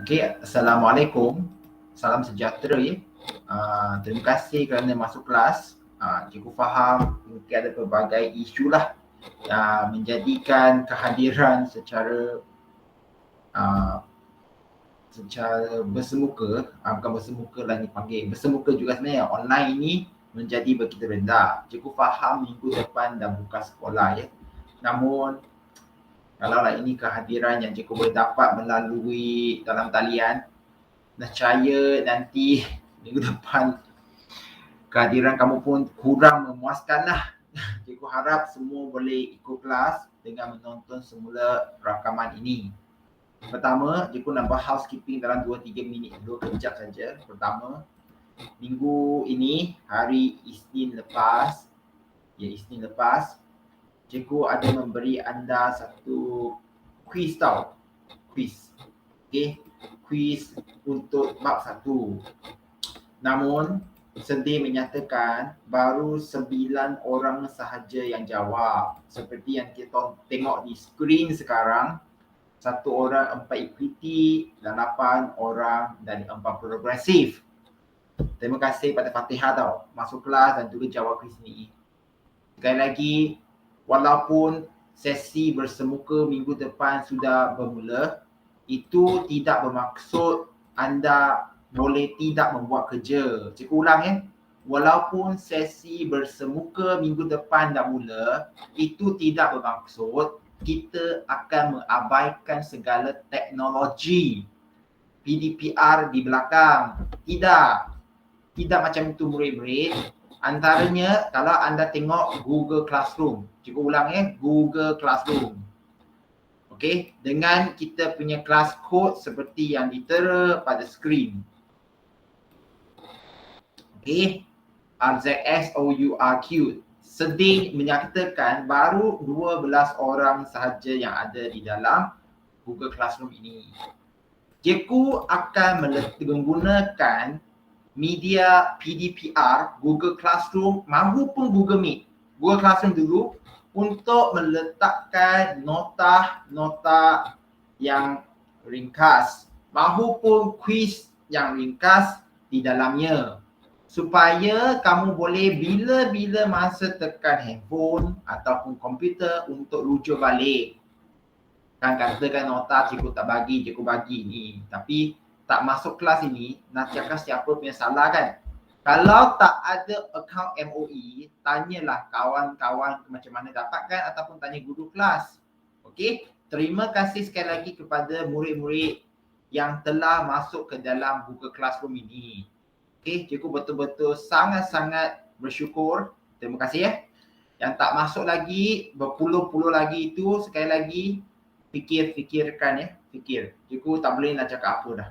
Okey, Assalamualaikum. Salam sejahtera ya. Terima kasih kerana masuk kelas. Cikgu faham mungkin ada pelbagai isu lah yang menjadikan kehadiran secara bersemuka, bukan bersemuka lah dipanggil, bersemuka juga sebenarnya online ini menjadi begitu rendah. Cikgu faham minggu depan dah buka sekolah ya. Namun kalaulah ini kehadiran yang cikgu boleh dapat melalui dalam talian, nescaya nanti minggu depan kehadiran kamu pun kurang memuaskan lah. Cikgu harap semua boleh ikut kelas dengan menonton semula rakaman ini. Pertama, cikgu nak buat housekeeping dalam 2-3 minit dulu, kejap saja. Pertama, minggu ini, hari Isnin lepas, cikgu ada memberi anda satu quiz tau. Quiz. Okay, quiz untuk bab 1. Namun, sedih menyatakan baru 9 orang sahaja yang jawab. Seperti yang kita tengok di skrin sekarang, 1 orang 4 equity dan 8 orang dari 4 progresif. Terima kasih pada Fatihah tau, masuk kelas dan juga jawab quiz ni. Sekali lagi, walaupun sesi bersemuka minggu depan sudah bermula, itu tidak bermaksud anda boleh tidak membuat kerja. Cikgu ulang ya. Walaupun sesi bersemuka minggu depan dah mula, itu tidak bermaksud kita akan mengabaikan segala teknologi PDPR di belakang. Tidak macam itu murid-murid. Antaranya kalau anda tengok Google Classroom. Cikgu ulang ya, Google Classroom. Okey, dengan kita punya kelas kod seperti yang ditera pada skrin. Okey, RZSOURQ. Sedih menyatakan baru 12 orang sahaja yang ada di dalam Google Classroom ini. Cikgu akan menggunakan media PDPR, Google Classroom mahupun Google Meet. Google Classroom dulu untuk meletakkan nota-nota yang ringkas mahupun kuis yang ringkas di dalamnya, supaya kamu boleh bila-bila masa tekan handphone ataupun komputer untuk rujuk balik. Kan katakan nota cikgu tak bagi, cikgu bagi ni, tapi tak masuk kelas ini, nak cakap siapa punya salah kan? Kalau tak ada akaun MOE, tanyalah kawan-kawan macam mana dapatkan ataupun tanya guru kelas. Okey, terima kasih sekali lagi kepada murid-murid yang telah masuk ke dalam Google Classroom ini. Okey, cikgu betul-betul sangat-sangat bersyukur. Terima kasih ya. Yang tak masuk lagi, berpuluh-puluh lagi itu, sekali lagi fikirkan ya, fikir. Cikgu tak boleh nak cakap apa dah.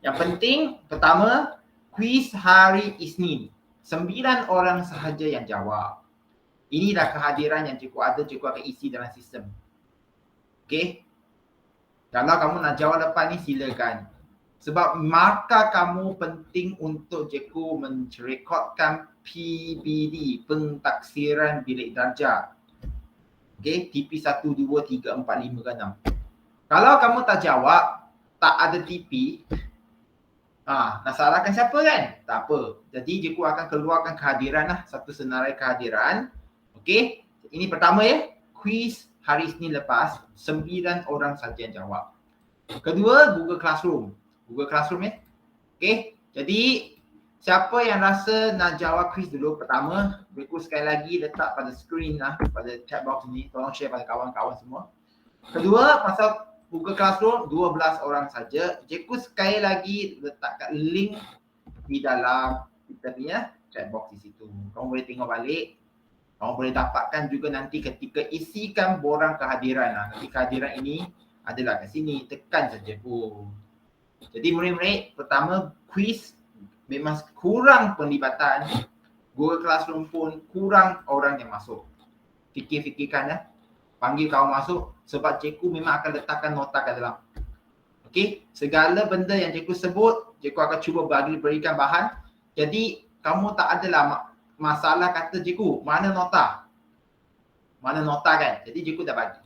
Yang penting, pertama, kuis hari Isnin. 9 orang sahaja yang jawab. Inilah kehadiran yang cikgu ada, cikgu akan isi dalam sistem. Okey? Kalau kamu nak jawab lepas ni, silakan. Sebab markah kamu penting untuk cikgu menrekodkan PBD, pentaksiran bilik darjah. Okey, TP 1, 2, 3, 4, 5 ke 6. Kalau kamu tak jawab, tak ada TP, nak salahkan siapa kan? Tak apa. Jadi cikgu akan keluarkan kehadiran lah, satu senarai kehadiran. Okey, ini pertama ya, kuis hari Isnin lepas, 9 orang saja yang jawab. Kedua, Google Classroom. Google Classroom ya. Okey, jadi siapa yang rasa nak jawab kuis dulu? Pertama, cikgu sekali lagi letak pada skrin lah, pada chat box ni. Tolong share pada kawan-kawan semua. Kedua, pasal Google Classroom, 12 orang saja. Cikgu sekali lagi letakkan link di dalam kita punya chat box di situ. Kamu boleh tengok balik. Kamu boleh dapatkan juga nanti ketika isikan borang kehadiran. Nanti kehadiran ini adalah kat sini. Tekan saja pun. Jadi murid-murid, pertama kuis memang kurang penlibatan. Google Classroom pun kurang orang yang masuk. Fikir-fikirkan ya. Panggil kawan masuk sebab cikgu memang akan letakkan nota kat dalam. Okey, segala benda yang cikgu sebut, cikgu akan cuba berikan bahan. Jadi kamu tak adalah masalah kata cikgu, mana nota? Mana nota kan? Jadi cikgu dah bagi.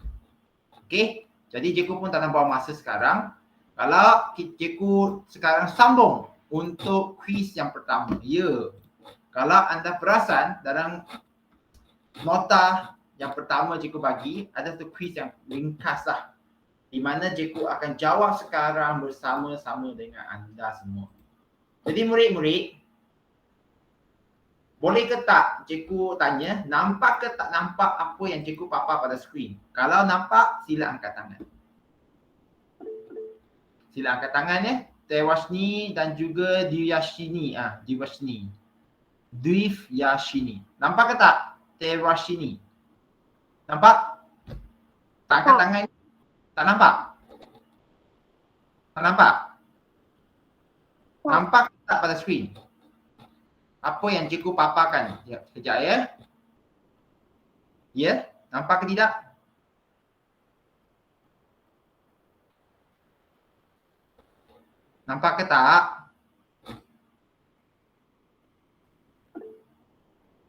Okey, jadi cikgu pun tak nak buang masa sekarang. Kalau cikgu sekarang sambung untuk kuis yang pertama. Ya. Kalau anda perasan dalam nota yang pertama cikgu bagi, ada tu kuis yang ringkas lah. Di mana cikgu akan jawab sekarang bersama-sama dengan anda semua. Jadi murid-murid, boleh ke tak cikgu tanya, nampak ke tak nampak apa yang cikgu papar pada skrin? Kalau nampak, sila angkat tangan. Sila angkat tangan ya. Tewashni dan juga Divyashini. Divyashini. Divyashini. Nampak ke tak? Tewashini. Nampak? Tak angkat tangan? Tak nampak? Tak nampak? Nampak tak pada skrin? Apa yang cikgu paparkan? Ya, sekejap ya. Ya, nampak ke tidak? Nampak ke tak?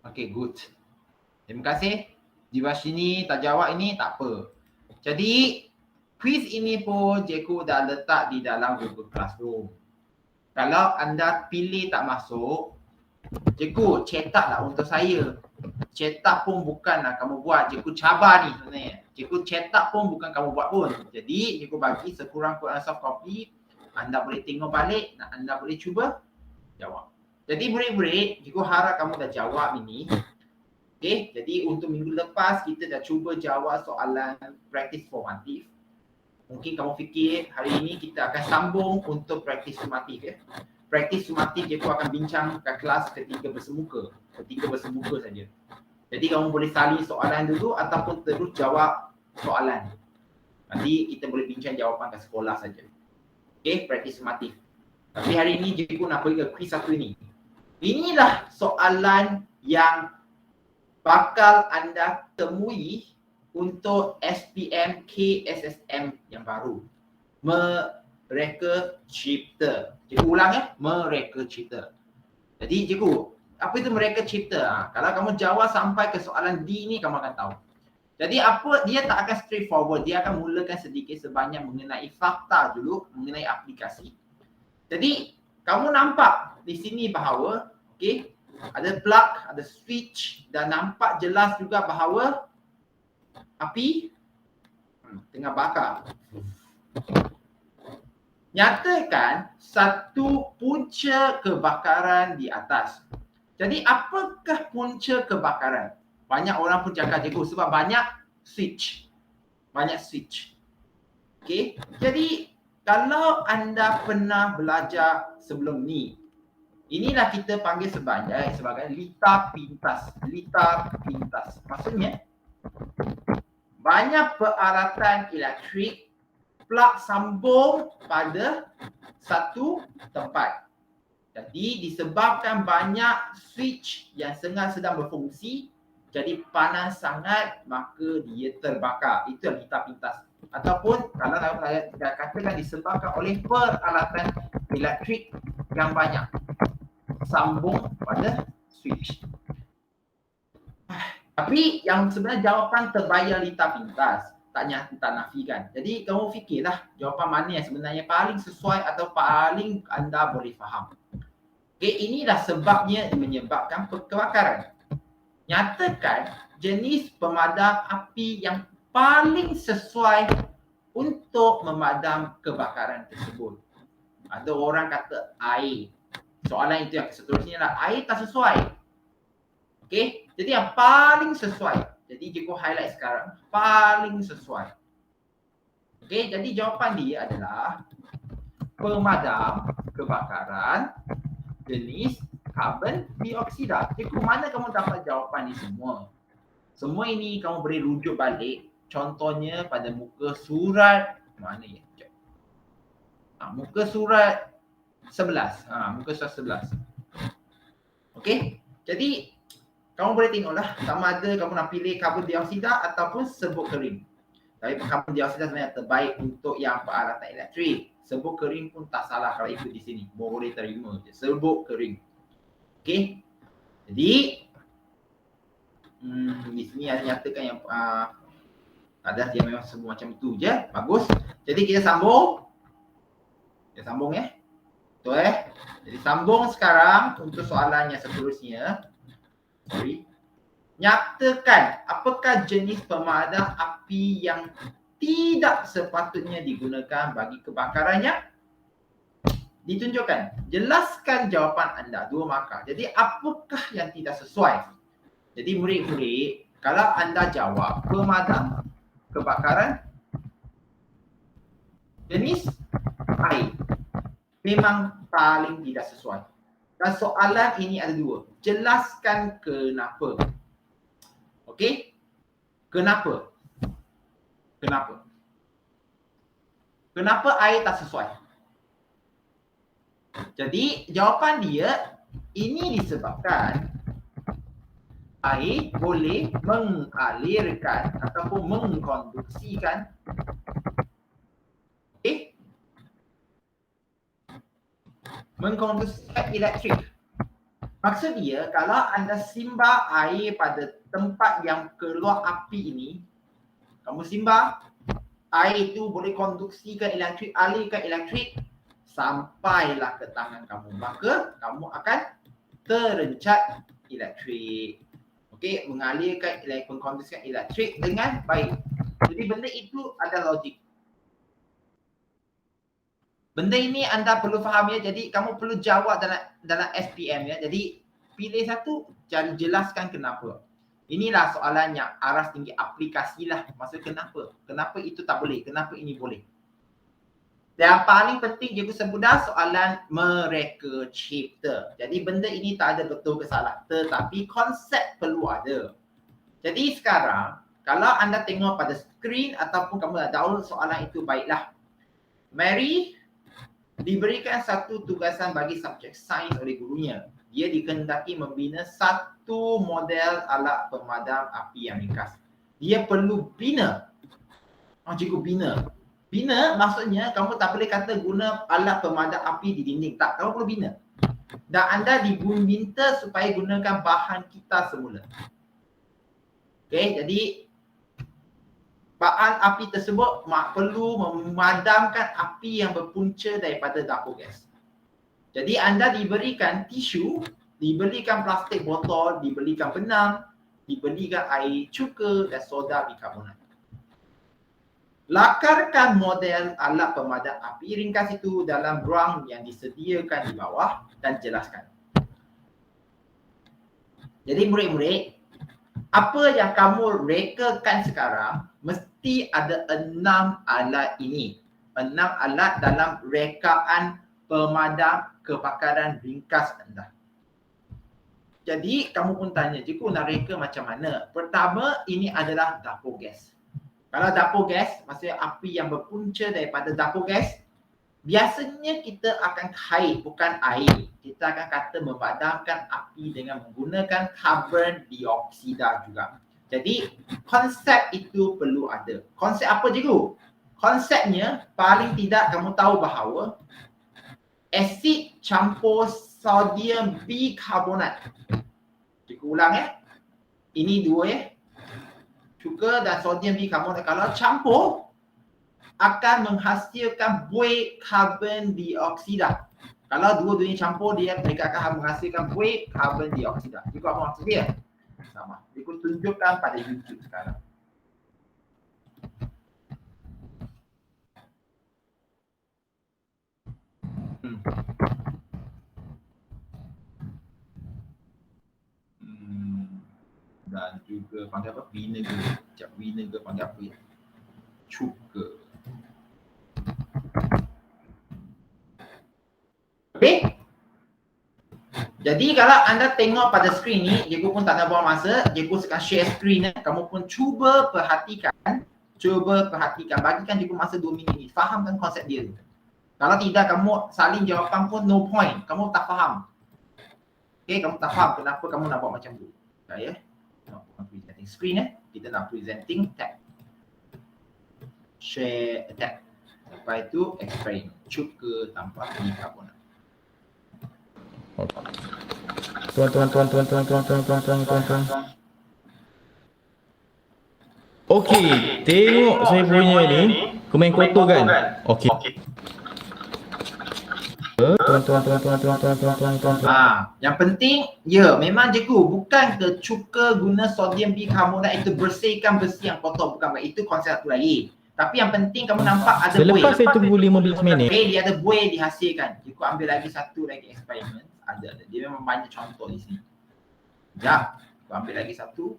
Okay, good. Terima kasih. Divyashini tak jawab ini, tak apa. Jadi, kuis ini pun cikgu dah letak di dalam Google Classroom. Kalau anda pilih tak masuk, cikgu cetaklah untuk saya. Cetak pun bukanlah kamu buat. Cikgu cabar ni sebenarnya. Cikgu cetak pun bukan kamu buat pun. Jadi, cikgu bagi sekurang-kurang soft copy. Anda boleh tengok balik, anda boleh cuba jawab. Jadi murid-murid, cikgu harap kamu dah jawab ini. Okay, jadi untuk minggu lepas kita dah cuba jawab soalan praktis formatif. Mungkin kamu fikir hari ini kita akan sambung untuk praktis sumatif ya. Praktis sumatif cikgu akan bincang kat kelas ketika bersemuka. Ketika bersemuka saja. Jadi kamu boleh salin soalan dulu ataupun terus jawab soalan. Nanti kita boleh bincang jawapan kat sekolah saja. Okay, praktis sumatif. Tapi hari ini cikgu nak pergi ke kuis satu ini. Inilah soalan yang bakal anda temui untuk SPM KSSM yang baru. Mereka cipta. Cikgu ulang ya, mereka cipta. Jadi cikgu, apa itu mereka cipta? Kalau kamu jawab sampai ke soalan D ni, kamu akan tahu. Jadi apa, dia tak akan straightforward. Dia akan mulakan sedikit sebanyak mengenai fakta dulu, mengenai aplikasi. Jadi kamu nampak di sini bahawa, okay, ada plug, ada switch dan nampak jelas juga bahawa api tengah bakar. Nyatakan satu punca kebakaran di atas. Jadi apakah punca kebakaran? Banyak orang pun cakap cikgu sebab banyak switch. Banyak switch. Okay, jadi kalau anda pernah belajar sebelum ni, inilah kita panggil sebagai litar pintas. Litar pintas. Maksudnya, banyak peralatan elektrik plug sambung pada satu tempat. Jadi disebabkan banyak switch yang sedang berfungsi, jadi panas sangat, maka dia terbakar. Itu litar pintas. Ataupun kalau saya katakan disebabkan oleh peralatan elektrik yang banyak sambung pada switch. Tapi yang sebenarnya jawapan terbayar litar pintas, tak nafikan. Jadi kamu fikirlah jawapan mana yang sebenarnya paling sesuai atau paling anda boleh faham. Okay, inilah sebabnya menyebabkan kebakaran. Nyatakan jenis pemadam api yang paling sesuai untuk memadam kebakaran tersebut. Ada orang kata air. Soalan itu yang seterusnya lah, air tak sesuai. Okay, jadi yang paling sesuai. Jadi cikgu highlight sekarang, paling sesuai. Okay, jadi jawapan dia adalah pemadam kebakaran jenis karbon dioksida. Cikgu, mana kamu dapat jawapan ni semua? Semua ini kamu boleh rujuk balik. Contohnya pada muka surat mana ya? Muka surat 11. Muka surat 11. Okey. Jadi kamu boleh tengoklah sama ada kamu nak pilih karbon dioksida ataupun serbuk kering. Tapi karbon dioksida sebenarnya terbaik untuk yang peralatan elektrik. Serbuk kering pun tak salah kalau ikut di sini. Boleh terima je. Serbuk kering. Okey. Jadi di sini ada nyatakan yang ada dia memang semua macam itu je. Bagus. Jadi kita sambung. Okay, sambung ya. Betul Jadi sambung sekarang untuk soalan yang seterusnya. Nyatakan apakah jenis pemadam api yang tidak sepatutnya digunakan bagi kebakarannya? Ditunjukkan. Jelaskan jawapan anda. 2 markah. Jadi apakah yang tidak sesuai? Jadi murid-murid, kalau anda jawab pemadam kebakaran jenis air, memang paling tidak sesuai. Dan soalan ini ada 2. Jelaskan kenapa. Okey? Kenapa? Kenapa? Kenapa air tak sesuai? Jadi jawapan dia, ini disebabkan air boleh mengalirkan ataupun mengkonduksikan mengkonduksikan elektrik. Maksud dia, kalau anda simbah air pada tempat yang keluar api ini, kamu simbah, air itu boleh konduksikan elektrik, alirkan elektrik sampailah ke tangan kamu. Maka kamu akan terencat elektrik. Okey, mengalirkan elektrik, mengkonduksikan elektrik dengan baik. Jadi benda itu ada logik. Benda ini anda perlu faham ya. Jadi kamu perlu jawab dalam SPM ya. Jadi pilih satu, jadi jelaskan kenapa. Inilah soalan yang aras tinggi aplikasi lah. Maksud kenapa? Kenapa itu tak boleh? Kenapa ini boleh? Dan paling penting juga semudah soalan mereka cipta. Jadi benda ini tak ada betul ke salah. Tetapi konsep perlu ada. Jadi sekarang, kalau anda tengok pada skrin ataupun kamu dah download soalan itu, baiklah. Mary diberikan satu tugasan bagi subjek sains oleh gurunya. Dia dikehendaki membina satu model alat pemadam api yang ringkas. Dia perlu bina. Cikgu bina. Bina maksudnya kamu tak boleh kata guna alat pemadam api di dinding. Tak, kamu perlu bina. Dan anda diminta supaya gunakan bahan kita semula. Okey, jadi bahan api tersebut perlu memadamkan api yang berpunca daripada dapur gas. Jadi anda diberikan tisu, diberikan plastik botol, diberikan benang, diberikan air cuka dan soda bikarbonat. Lakarkan model alat pemadam api ringkas itu dalam ruang yang disediakan di bawah dan jelaskan. Jadi murid-murid, apa yang kamu rekakan sekarang mesti ada 6 alat ini. 6 alat dalam rekaan pemadam kebakaran ringkas anda. Jadi kamu pun tanya, cikgu nak reka macam mana? Pertama, ini adalah dapur gas. Kalau dapur gas, maksudnya api yang berpunca daripada dapur gas, biasanya kita akan kait, bukan air. Kita akan kata memadamkan api dengan menggunakan karbon dioksida juga. Jadi konsep itu perlu ada. Konsep apa cikgu? Konsepnya paling tidak kamu tahu bahawa asid campur sodium bikarbonat. Cikgu ulang ya. Ini 2 ya. Cuka dan sodium bikarbonat kalau campur akan menghasilkan buih karbon dioksida. Kalau dua-duanya campur, mereka akan menghasilkan buih karbon dioksida. Cikgu apa maksud dia? Sama. Cikgu tunjukkan pada YouTube sekarang. Dan juga panggil apa? Vinegar. Sekejap, vinegar panggil apa ya? Cuka. Okey? Jadi kalau anda tengok pada skrin ni, cikgu pun tak nak buang masa, cikgu sekarang share skrin. Kamu pun cuba perhatikan. Bagikan cikgu masa 2 minit ni. Fahamkan konsep dia. Kalau tidak, kamu saling jawapan pun no point. Kamu tak faham. Okey, kamu tak faham kenapa kamu nak buat macam tu. Ya. Presenting screen kita nak presenting tab. Share tab. Lepas itu experiment. Cuka tanpa bikarbonat. Tuan. Okey, tengok saya punya ni, komen kotor kan? Okey. Yang penting, ya memang cikgu bukan ke cuka guna sodium bikarbonat itu bersihkan besi yang kotor, bukan. Itu konsep lain. Tapi yang penting kamu nampak ada buih. Selepas saya tunggu 15 minit. Okay, dia ada buih dihasilkan. Cikgu ambil lagi satu lagi eksperimen. Ada. Dia memang banyak contoh di sini. Sekejap. Cikgu ambil lagi satu.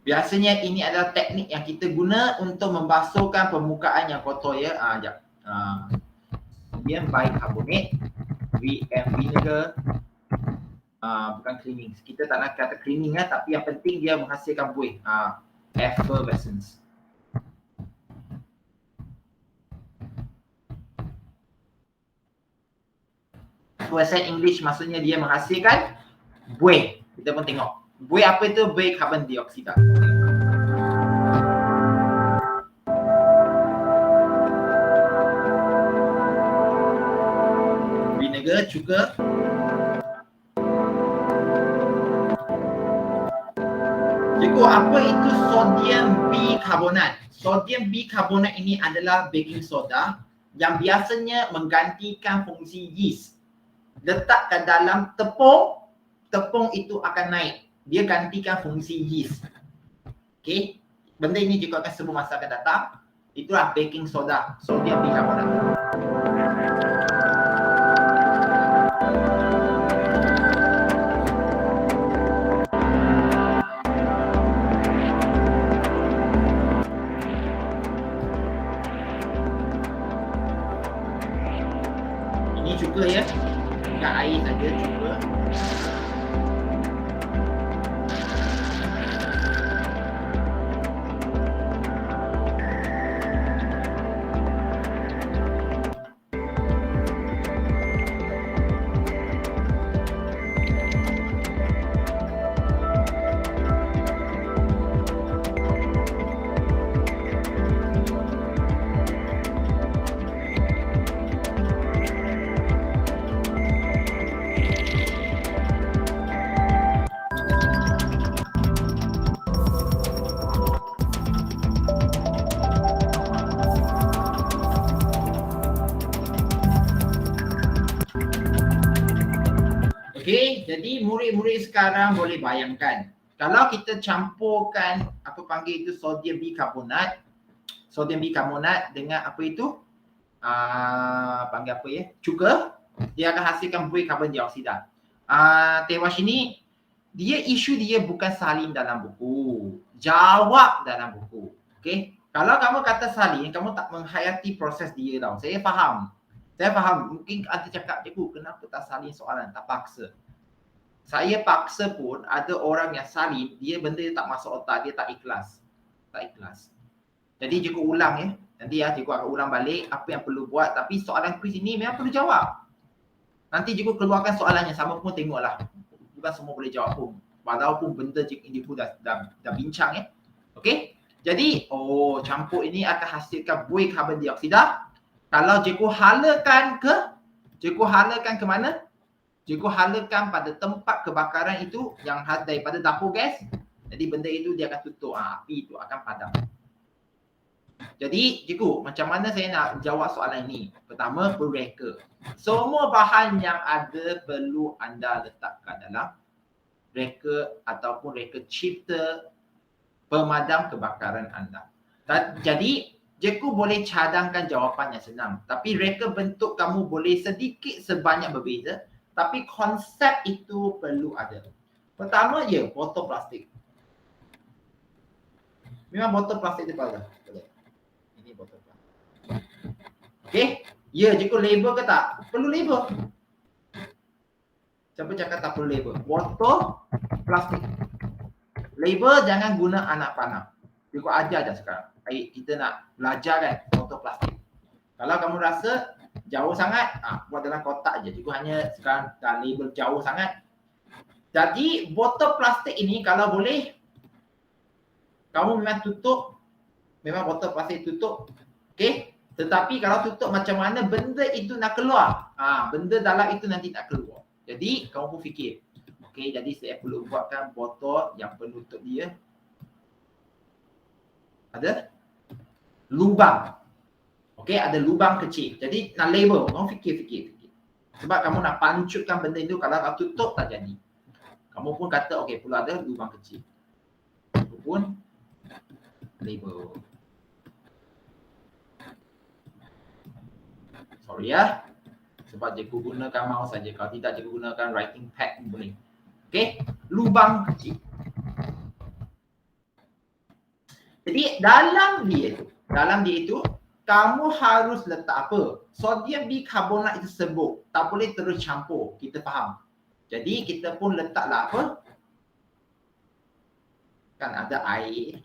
Biasanya ini adalah teknik yang kita guna untuk membasuhkan permukaan yang kotor ya. Sekejap. Sodium bicarbonate, vinegar, bukan cleaning. Kita tak nak kata cleaning ya, tapi yang penting dia menghasilkan buih. Effervescence. Effervescent English maksudnya dia menghasilkan buih. Kita pun tengok. Buih apa itu? Buih karbon dioksida. Vinegar, cuka. Cikgu, apa itu sodium bikarbonat? Sodium bikarbonat ini adalah baking soda yang biasanya menggantikan fungsi yeast. Letakkan dalam tepung, tepung itu akan naik. Dia gantikan fungsi yeast. Okey. Benda ini juga akan sebut masa akan datang. Itulah baking soda, sodium bikarbonat. Ini cuka ya. Bukan air saja, cuka. Okey, jadi murid-murid sekarang boleh bayangkan. Kalau kita campurkan apa panggil itu sodium bikarbonat dengan apa itu? Panggil apa ya? Cuka, dia akan hasilkan buih karbon dioksida. Tewas ini isu dia bukan salin dalam buku. Jawab dalam buku. Okey. Kalau kamu kata salin, kamu tak menghayati proses dia tau. Saya faham. Mungkin ada cakap, cikgu kenapa tak salin soalan, tak paksa. Saya paksa pun ada orang yang salin, dia benda dia tak masuk otak, dia tak ikhlas. Jadi cikgu ulang ya. Nanti ya cikgu akan ulang balik apa yang perlu buat. Tapi soalan kuis ini memang perlu jawab. Nanti cikgu keluarkan soalannya, sama pun tengoklah. Bukan semua boleh jawab pun. Walaupun benda cikgu dah bincang ya. Okey. Jadi, campur ini akan hasilkan buih karbon dioksida. Kalau cikgu halakan ke mana? Cikgu halakan pada tempat kebakaran itu yang daripada dapur gas. Jadi benda itu dia akan tutup. Api itu akan padam. Jadi cikgu, macam mana saya nak jawab soalan ini? Pertama, perlu reka. Semua bahan yang ada perlu anda letakkan dalam reka ataupun reka cipta pemadam kebakaran anda. Jadi cikgu boleh cadangkan jawapan yang senang. Tapi reka bentuk kamu boleh sedikit sebanyak berbeza. Tapi konsep itu perlu ada. Pertama, botol plastik. Memang botol plastik itu boleh. Ini botol plastik. Okey. Ya, cikgu label ke tak? Perlu label. Siapa cakap tak perlu label? Botol plastik. Label jangan guna anak panah. Cikgu ajar je sekarang. Kita nak belajar kan botol plastik. Kalau kamu rasa jauh sangat, buat dalam kotak je. Cikgu hanya sekarang dah label jauh sangat. Jadi botol plastik ini kalau boleh, kamu memang tutup. Memang botol plastik tutup. Okey. Tetapi kalau tutup macam mana benda itu nak keluar. Benda dalam itu nanti tak keluar. Jadi kamu pun fikir. Okey, jadi saya perlu buatkan botol yang penutup dia. ada lubang. Okey, ada lubang kecil. Jadi nak label, kamu fikir. Sebab kamu nak pancutkan benda itu, kalau kau tutup tak jadi. Kamu pun kata okey, perlu ada lubang kecil. Itu pun label. Sorry ya. Sebab cikgu gunakan mouse saja. Kalau tidak, cikgu gunakan writing pad pun boleh. Okey, lubang kecil. Jadi dalam dia itu kamu harus letak apa? Sodium bikarbonat itu sebut. Tak boleh terus campur. Kita faham. Jadi kita pun letaklah apa? Kan ada air.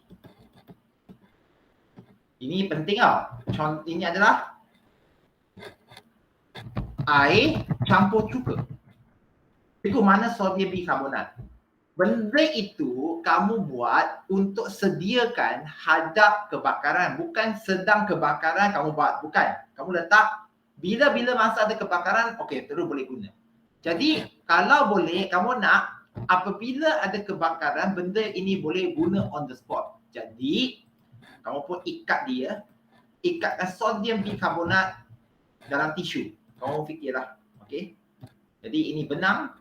Ini penting tau. Contoh ini adalah air campur cuka. Itu mana sodium bikarbonat? Benda itu kamu buat untuk sediakan hadap kebakaran. Bukan sedang kebakaran kamu buat. Bukan. Kamu letak bila-bila masa ada kebakaran, okey, terus boleh guna. Jadi kalau boleh, kamu nak apabila ada kebakaran, benda ini boleh guna on the spot. Jadi kamu pun ikatkan sodium bikarbonat dalam tisu. Kamu fikirlah. Okey. Jadi ini benang.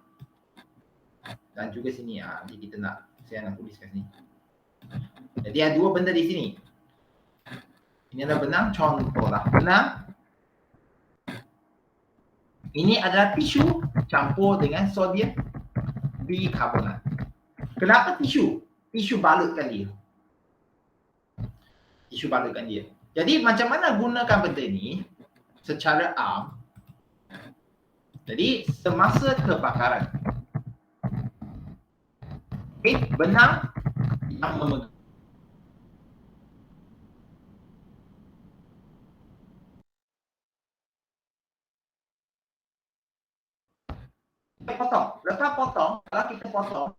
Dan juga sini, nanti kita saya nak tuliskan sini. Jadi ada dua benda di sini. Ini adalah benang, contohlah benang. Ini adalah tisu campur dengan sodium bikarbonat. Kenapa tisu? Tisu balutkan dia. Jadi macam mana gunakan benda ini secara am? Jadi semasa kebakaran, benang yang memegang. Lepas potong, kalau kita potong,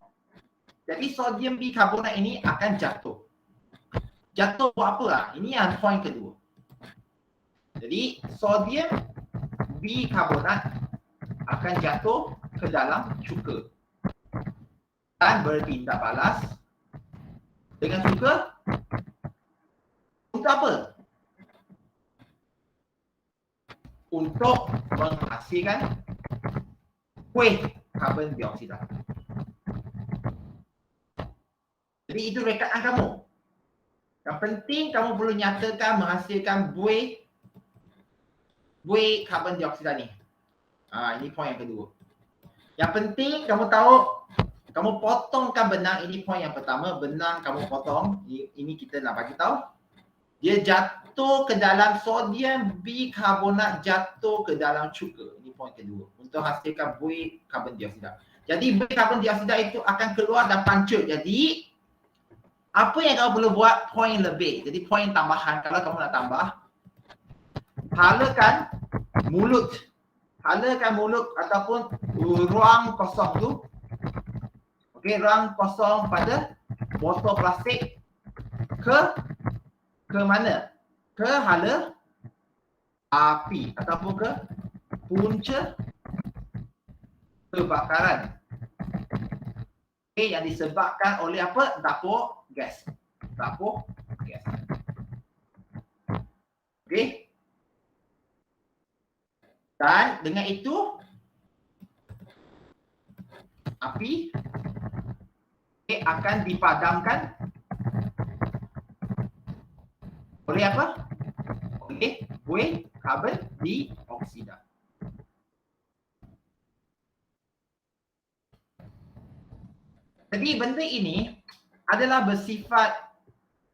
jadi sodium bikarbonat ini akan jatuh. Jatuh buat apa lah? Ini yang poin kedua. Jadi sodium bikarbonat akan jatuh ke dalam cuka dan bertindak balas dengan cuka. Untuk apa? Untuk menghasilkan kuih karbon dioksida. Jadi itu rekaan kamu. Yang penting kamu perlu nyatakan menghasilkan buih karbon dioksida ni. Ini poin yang kedua. Yang penting kamu tahu, kamu potongkan benang. Ini poin yang pertama. Benang kamu potong. Ini kita nak bagi tahu. Dia jatuh ke dalam sodium bikarbonat, jatuh ke dalam cuka. Ini poin kedua. Untuk hasilkan buih karbon dioksida. Jadi buih karbon dioksida itu akan keluar dan pancut. Jadi apa yang kamu perlu buat? Poin lebih. Jadi poin tambahan kalau kamu nak tambah. Halakan mulut ataupun ruang kosong tu. Okey, ruang kosong pada botol plastik ke mana? Ke hala api ataupun ke punca kebakaran. Okey, yang disebabkan oleh apa? Dapur gas. Okey. Dan dengan itu api akan dipadamkan oleh apa? Oleh buih karbon dioksida. Jadi benda ini adalah bersifat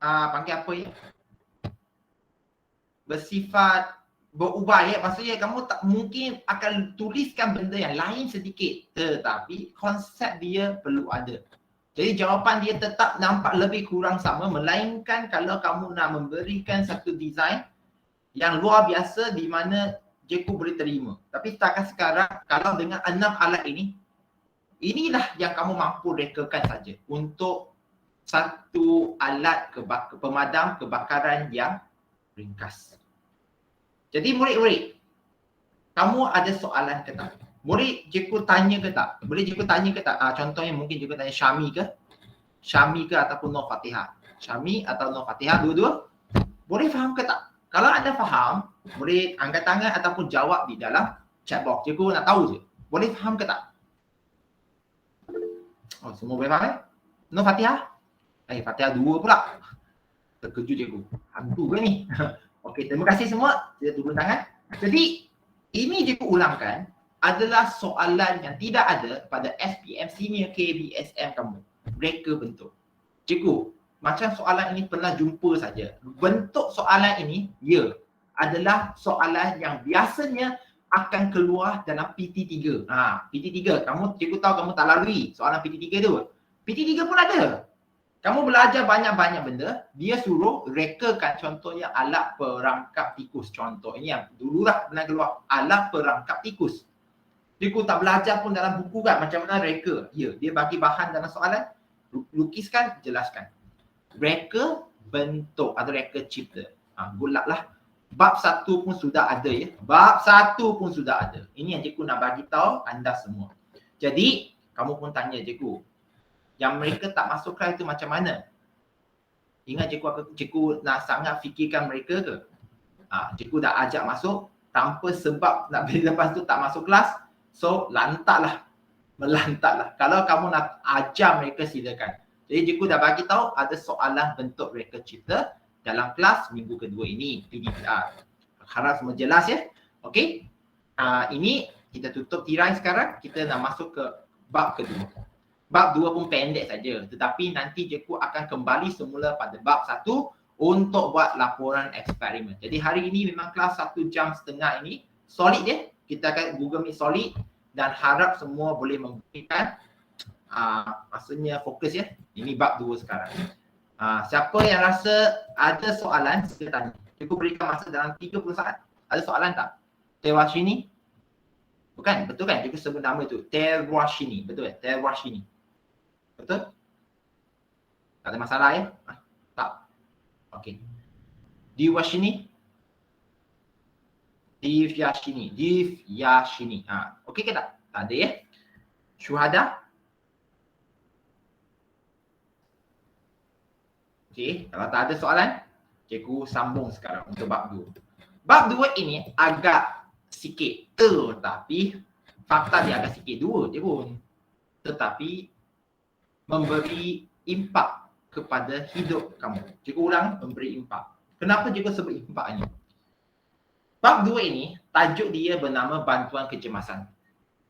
panggil apa ya? Bersifat berubah ya. Maksudnya kamu tak mungkin akan tuliskan benda yang lain sedikit, tetapi konsep dia perlu ada. Jadi jawapan dia tetap nampak lebih kurang sama, melainkan kalau kamu nak memberikan satu design yang luar biasa di mana cikgu boleh terima. Tapi setakat sekarang, kalau dengan 6 alat ini, inilah yang kamu mampu rekakan saja untuk satu alat pemadam kebakaran yang ringkas. Jadi murid-murid, kamu ada soalan ke tak? Murid cikgu tanya ke tak? Boleh cikgu tanya ke tak? Contohnya mungkin cikgu tanya Syami ke ataupun Nur Fatihah. Syami atau Nur Fatihah, dua-dua boleh faham ke tak? Kalau anda faham, boleh angkat tangan ataupun jawab di dalam chat box. Cikgu nak tahu je, boleh faham ke tak? Oh, semua boleh faham Nur Fatihah? Fatihah 2 pula. Terkejut cikgu. Hantu ke ni? Okey, terima kasih semua. Saya turun tangan. Jadi, ini cikgu ulangkan adalah soalan yang tidak ada pada SPM Senior KBSM kamu. Reka bentuk. Cikgu, macam soalan ini pernah jumpa saja. Bentuk soalan ini, adalah soalan yang biasanya akan keluar dalam PT3. PT3, cikgu tahu kamu tak lalui soalan PT3 tu. PT3 pun ada. Kamu belajar banyak-banyak benda, dia suruh rekakan contohnya alat perangkap tikus. Contoh ini yang dululah pernah keluar, alat perangkap tikus. Cikgu tak belajar pun dalam buku kan macam mana reka. Dia bagi bahan dalam soalan, lukiskan, jelaskan. Reka bentuk atau reka cipta. Good luck lah. Bab 1 pun sudah ada ya. Bab 1 pun sudah ada. Ini yang cikgu nak bagi tahu anda semua. Jadi, kamu pun tanya cikgu, yang mereka tak masuk kelas itu macam mana? Ingat cikgu nak sangat fikirkan mereka ke? Cikgu dah ajak masuk tanpa sebab nak lepas tu tak masuk kelas. So, melantaklah. Kalau kamu nak ajar mereka, silakan. Jadi cikgu dah bagi tahu ada soalan bentuk reka cipta dalam kelas minggu kedua ini, PDPR. Harap semua jelas ya. Okey. Ini kita tutup tirai sekarang, kita nak masuk ke bab kedua. Bab 2 pun pendek saja, tetapi nanti cikgu akan kembali semula pada bab 1 untuk buat laporan eksperimen. Jadi hari ini memang kelas 1 jam setengah ini solid ya. Kita akan Google Meet solid dan harap semua boleh memberikan maksudnya fokus ya. Ini bab 2 sekarang. Siapa yang rasa ada soalan, sila tanya. Cikgu berikan masa dalam 30 saat. Ada soalan tak? Terwashini? Bukan, betul kan? Cikgu sebut nama itu. Terwashini. Betul kan? Terwashini. Betul? Tak ada masalah ya? Tak. Okey. Diwashini? Divyashini. Okey ke tak? Tak ada ya? Syuhada? Okey, kalau tak ada soalan, cikgu sambung sekarang untuk bab 2. Bab 2 ini agak sikit, tetapi fakta dia agak sikit dua je pun. Tetapi memberi impak kepada hidup kamu. Cikgu ulang, memberi impak. Kenapa cikgu sebut impak ini? Bab 2 ini, tajuk dia bernama bantuan kecemasan.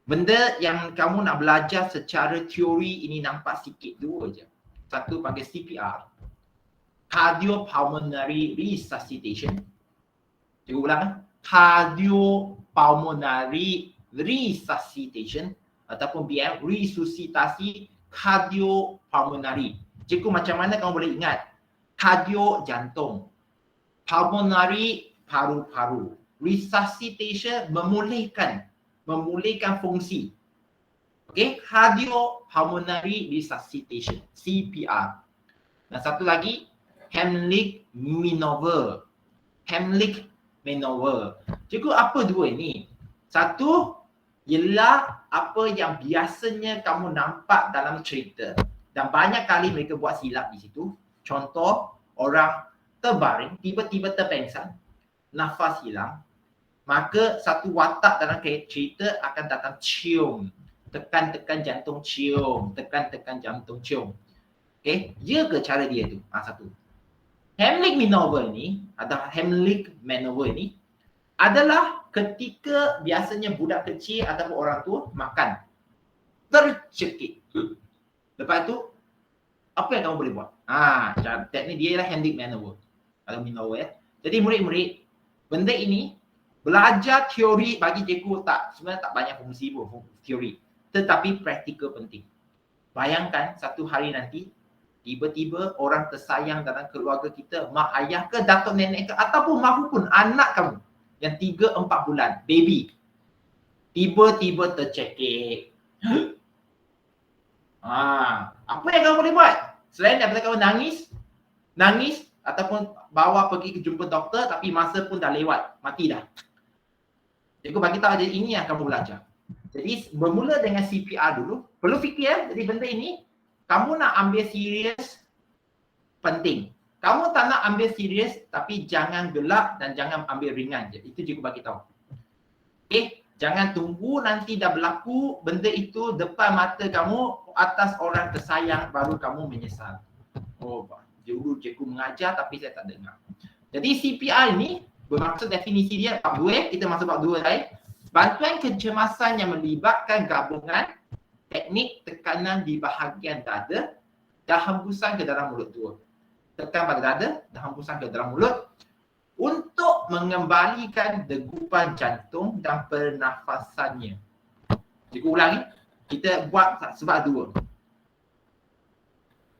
Benda yang kamu nak belajar secara teori ini nampak sikit dua je. Satu panggil CPR. Cardiopulmonary resuscitation. Cikgu ulang. Cardiopulmonary resuscitation ataupun BM, resusitasi cardiopulmonary. Cikgu macam mana kamu boleh ingat? Cardio jantung, pulmonary paru-paru, resuscitation memulihkan fungsi. Okey, cardiopulmonary resuscitation, CPR. Dan satu lagi Heimlich maneuver. Cikgu apa dua ini? Satu ialah apa yang biasanya kamu nampak dalam cerita dan banyak kali mereka buat silap di situ. Contoh, orang terbaring, tiba-tiba terpengsan, nafas hilang, maka satu watak dalam cerita akan datang cium, tekan-tekan jantung cium, tekan-tekan jantung cium. Okey, ya ke cara dia tu? Satu. Heimlich maneuver ni adalah ketika biasanya budak kecil ataupun orang tua makan tercekik. Lepas tu apa yang kamu boleh buat? Teknik dia ialah Heimlich maneuver atau maneuver ya. Jadi murid-murid, benda ini belajar teori bagi cikgu sebenarnya tak banyak fungsi pun teori, tetapi praktikal penting. Bayangkan satu hari nanti tiba-tiba orang tersayang dalam keluarga kita, mak ayah ke, datuk nenek ke, ataupun mahupun anak kamu yang 3-4 bulan, baby, tiba-tiba tercekik. Apa yang kamu boleh buat? Selain daripada kamu nangis ataupun bawa pergi ke jumpa doktor tapi masa pun dah lewat, mati dah. Cikgu bagi tahu jadi ini yang kamu belajar. Jadi bermula dengan CPR dulu, perlu fikir jadi benda ini kamu nak ambil serius penting. Kamu tak nak ambil serius tapi jangan gelak dan jangan ambil ringan je. Itu cikgu bagi tahu. Okay, jangan tunggu nanti dah berlaku benda itu depan mata kamu atas orang tersayang baru kamu menyesal. Oh, dulu cikgu mengajar tapi saya tak dengar. Jadi CPR ini bermaksud definisi dia bab 2, kita masuk bab 2 lain. Bantuan kecemasan yang melibatkan gabungan teknik tekanan di bahagian dada dan hembusan ke dalam mulut dua. Tekan pada dada dan hembusan ke dalam mulut untuk mengembalikan degupan jantung dan pernafasannya. Cikgu ulangi, kita buat sebab 2.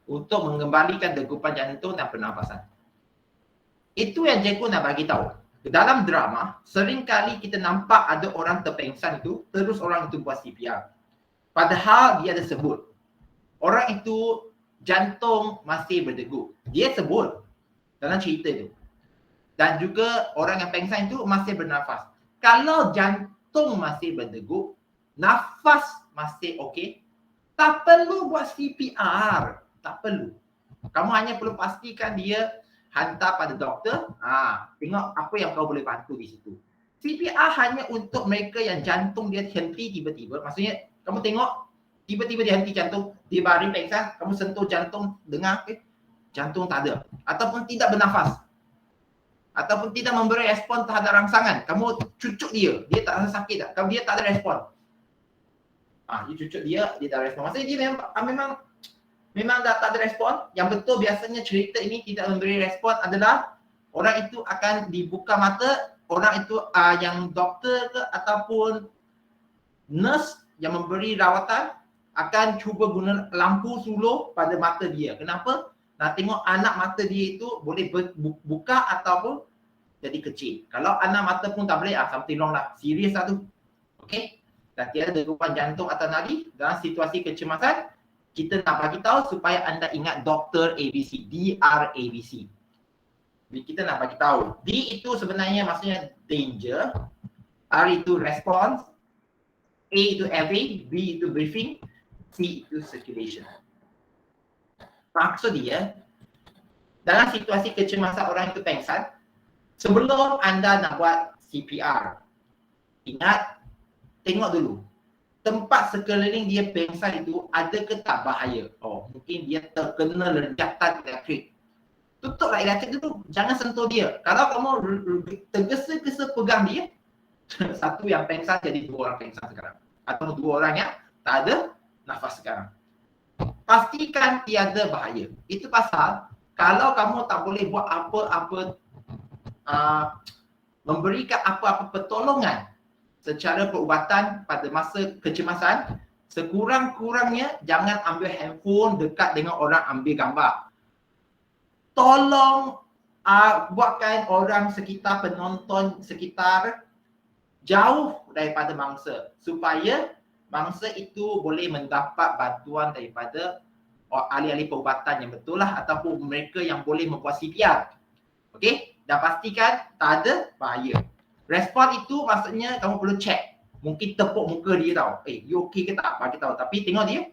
Untuk mengembalikan degupan jantung dan pernafasan. Itu yang cikgu nak bagi tahu. Dalam drama, seringkali kita nampak ada orang terpengsan itu, terus orang itu buat CPR. Padahal dia ada sebut. Orang itu jantung masih berdegup. Dia sebut dalam cerita itu. Dan juga orang yang pengsan itu masih bernafas. Kalau jantung masih berdegup, nafas masih okey, tak perlu buat CPR. Tak perlu. Kamu hanya perlu pastikan dia hantar pada doktor. Tengok apa yang kau boleh bantu di situ. CPR hanya untuk mereka yang jantung dia henti tiba-tiba. Maksudnya kamu tengok tiba-tiba dia henti jantung, dia baring pengsan, kamu sentuh jantung, dengar jantung tak ada. Ataupun tidak bernafas. Ataupun tidak memberi respon terhadap rangsangan. Kamu cucuk dia tak rasa sakit tak? Kalau dia tak ada respon. Dia cucuk dia tak ada respon. Maksudnya dia memang dah tak ada respon. Yang betul biasanya cerita ini tidak memberi respon adalah orang itu akan dibuka mata, orang itu yang doktor ke ataupun nurse yang memberi rawatan akan cuba guna lampu suluh pada mata dia. Kenapa? Nak tengok anak mata dia itu boleh buka ataupun jadi kecil. Kalau anak mata pun tak boleh, something wrong lah. Serius lah tu. Okay? Dan tiada degupan jantung atau nadi dalam situasi kecemasan, kita nak bagi tahu supaya anda ingat Dr. ABC, DRABC. Jadi kita nak bagi tahu. D itu sebenarnya maksudnya danger, R itu response, A itu away, B itu briefing, C itu circulation. Maksud dia, dalam situasi kecemasan orang itu pengsan, sebelum anda nak buat CPR, ingat, tengok dulu. Tempat sekeliling dia pengsan itu ada ke tak bahaya? Mungkin dia terkena lenjakan elektrik. Tutuplah elektrik dulu, jangan sentuh dia. Kalau kamu tergesa-gesa pegang dia, satu yang pengsan jadi 2 orang pengsan sekarang. Atau 2 orang yang tak ada nafas sekarang. Pastikan tiada bahaya. Itu pasal kalau kamu tak boleh buat apa-apa, memberikan apa-apa pertolongan secara perubatan pada masa kecemasan, sekurang-kurangnya jangan ambil handphone dekat dengan orang ambil gambar. Tolong buatkan orang sekitar, penonton sekitar jauh daripada mangsa supaya mangsa itu boleh mendapat bantuan daripada ahli-ahli perubatan yang betul lah ataupun mereka yang boleh membuat CPR. Okey? Dan pastikan tak ada bahaya. Respon itu maksudnya kamu perlu check. Mungkin tepuk muka dia tau. You okay ke tak? Bagi tahu. Tapi tengok dia,